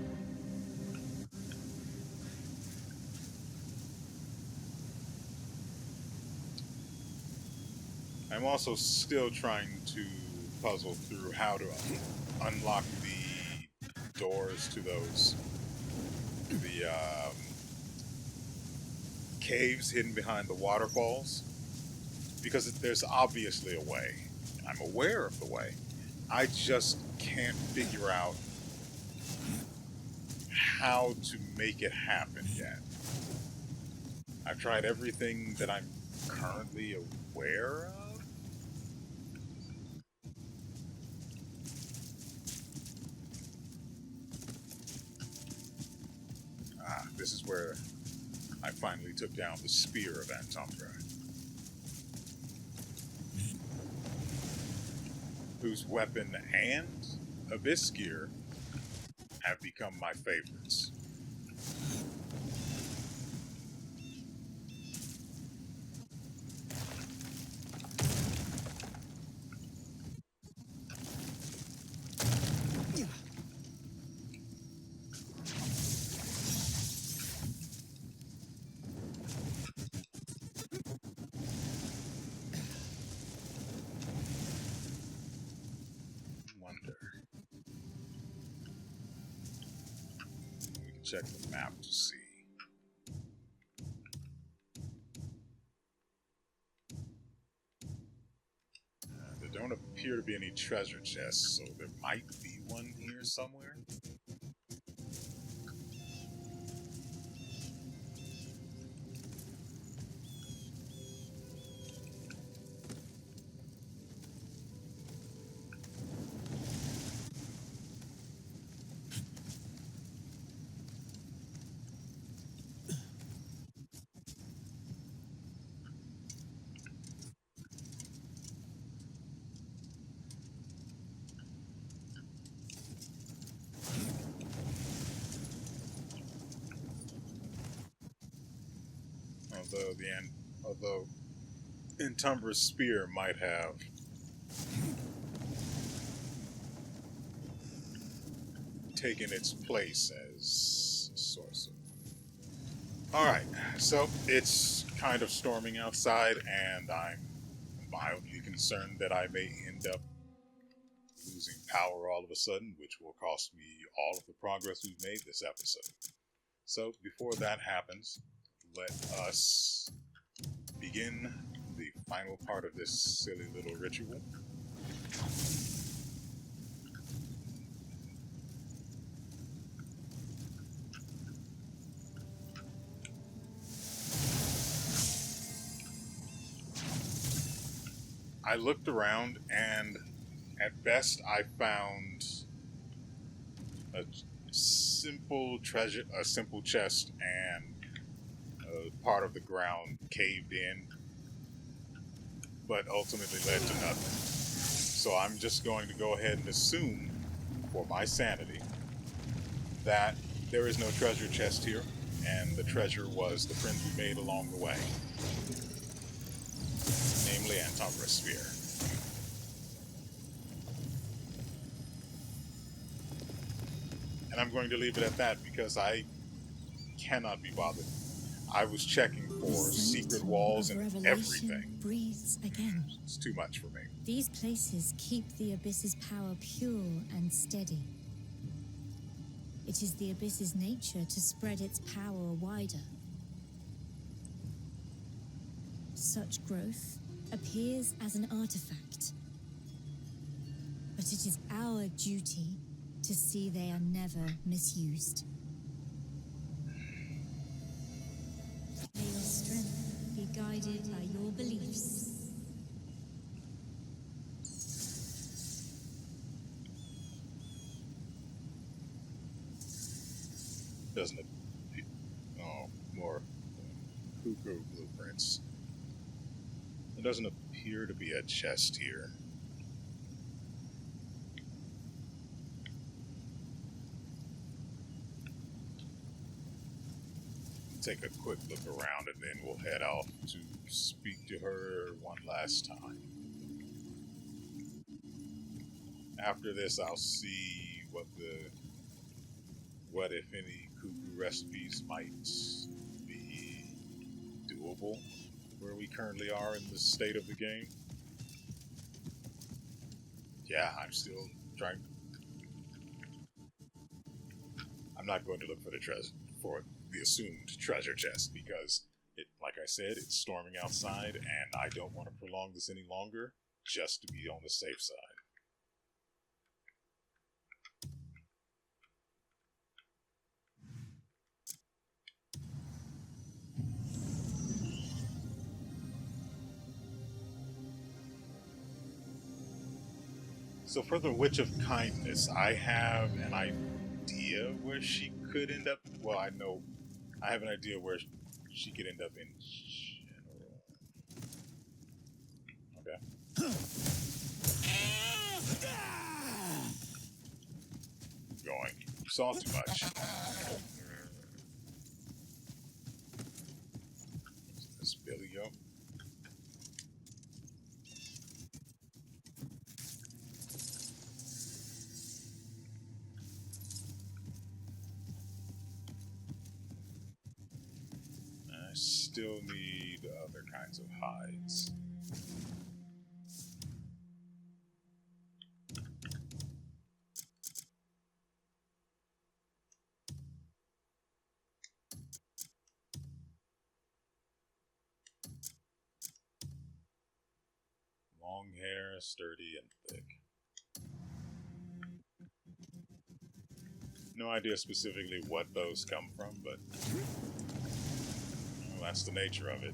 A: I'm also still trying to puzzle through how to unlock the doors to the caves hidden behind the waterfalls, because there's obviously a way. I'm aware of the way. I just can't figure out how to make it happen yet. I've tried everything that I'm currently aware of. This is where I finally took down the spear of Antumbra, whose weapon and abyss gear have become my favorites. Check the map to see. There don't appear to be any treasure chests, so there might be one here somewhere. Although Entumbra's spear might have taken its place as a source of... Alright, so it's kind of storming outside, and I'm mildly concerned that I may end up losing power all of a sudden, which will cost me all of the progress we've made this episode. So, before that happens, let us begin the final part of this silly little ritual. I looked around, and at best I found a simple chest, and part of the ground caved in, but ultimately led to nothing. So I'm just going to go ahead and assume, for my sanity, that there is no treasure chest here, and the treasure was the friends we made along the way. Namely, Antumbra's spear. And I'm going to leave it at that because I cannot be bothered. I was checking for secret walls and everything.
B: Breathes again.
A: It's too much for me.
B: These places keep the Abyss's power pure and steady. It is the Abyss's nature to spread its power wider. Such growth appears as an artifact, but it is our duty to see they are never misused. May your strength be guided by your beliefs.
A: Doesn't it? Oh, more. through blueprints. There doesn't appear to be a chest here. Take a quick look around and then we'll head off to speak to her one last time. After this, I'll see what if any cuckoo recipes might be doable where we currently are in the state of the game. Yeah, I'm still trying. I'm not going to look for the assumed treasure chest because like I said, it's storming outside and I don't want to prolong this any longer just to be on the safe side. So for the Witch of Kindness, I have an idea where she could end up. Well, I have an idea where she could end up in general. Okay. Going. You saw too much. This Billy go. I still need other kinds of hides. Long hair, sturdy and thick. No idea specifically what those come from, but well, that's the nature of it.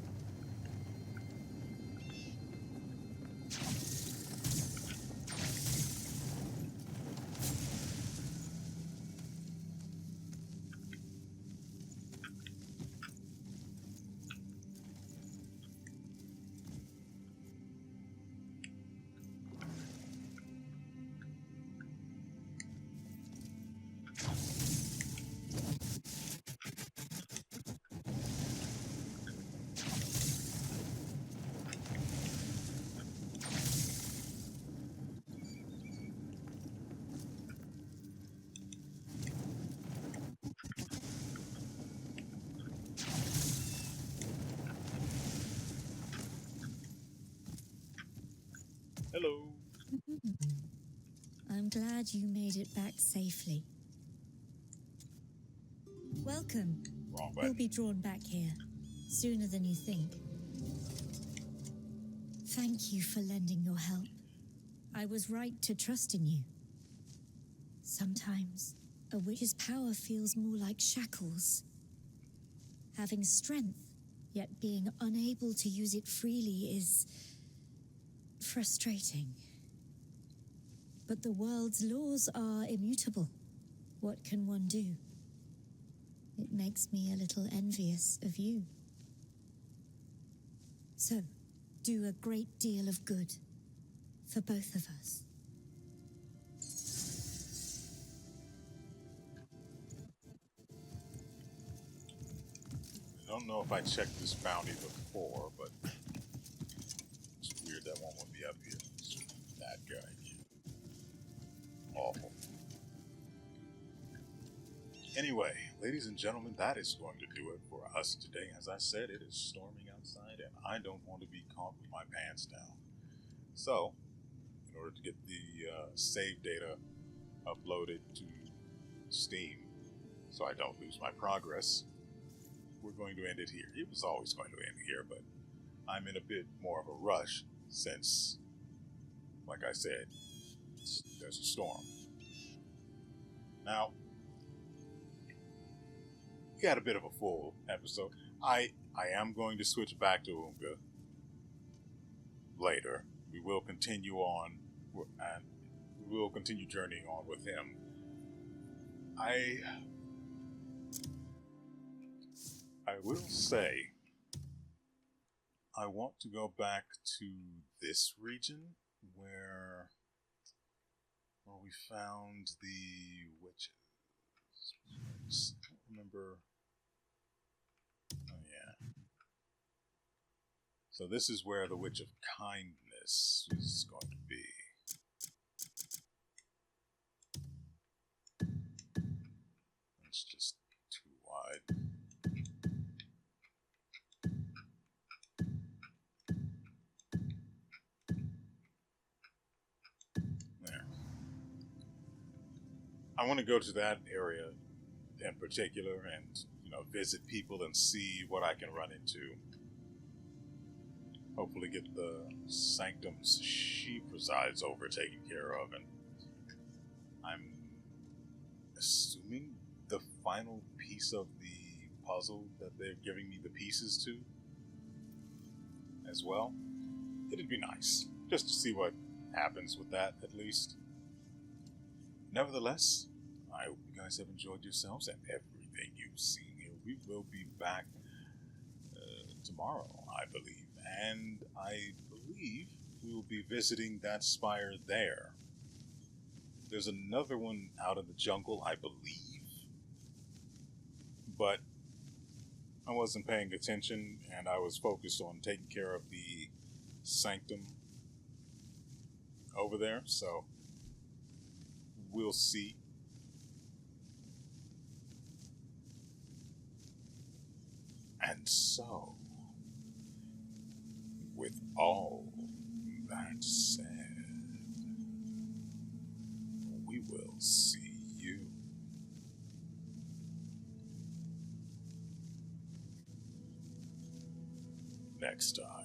A: Hello.
B: I'm glad you made it back safely. Welcome.
A: Wrong
B: We'll
A: button.
B: be drawn back here sooner than you think. Thank you for lending your help. I was right to trust in you. Sometimes a witch's power feels more like shackles. Having strength, yet being unable to use it freely is frustrating. But the world's laws are immutable. What can one do? It makes me a little envious of you. So, do a great deal of good for both of us.
A: I don't know if I checked this bounty before, but it's weird that one would be up here. It's that guy. Awful. Anyway, ladies and gentlemen, that is going to do it for us today. As I said, it is storming outside, and I don't want to be caught with my pants down. So, in order to get the save data uploaded to Steam, so I don't lose my progress, we're going to end it here. It was always going to end here, but I'm in a bit more of a rush since, like I said, there's a storm. Now, we got a bit of a full episode. I am going to switch back to Unga later. We will continue on, and we will continue journeying on with him. I will say I want to go back to this region where we found the witches. I don't remember. Oh yeah. So this is where the Witch of Kindness is going to be. It's just too wide. There. I want to go to that area in particular and, visit people and see what I can run into. Hopefully get the sanctums she presides over taken care of, and I'm assuming the final piece of the puzzle that they're giving me the pieces to as well. It'd be nice just to see what happens with that, at least. Nevertheless, I hope you guys have enjoyed yourselves and everything you've seen here. We will be back tomorrow, I believe, and I believe we will be visiting that spire there. There's another one out in the jungle, I believe, but I wasn't paying attention, and I was focused on taking care of the sanctum over there, so we'll see. And so, with all that said, we will see you next time.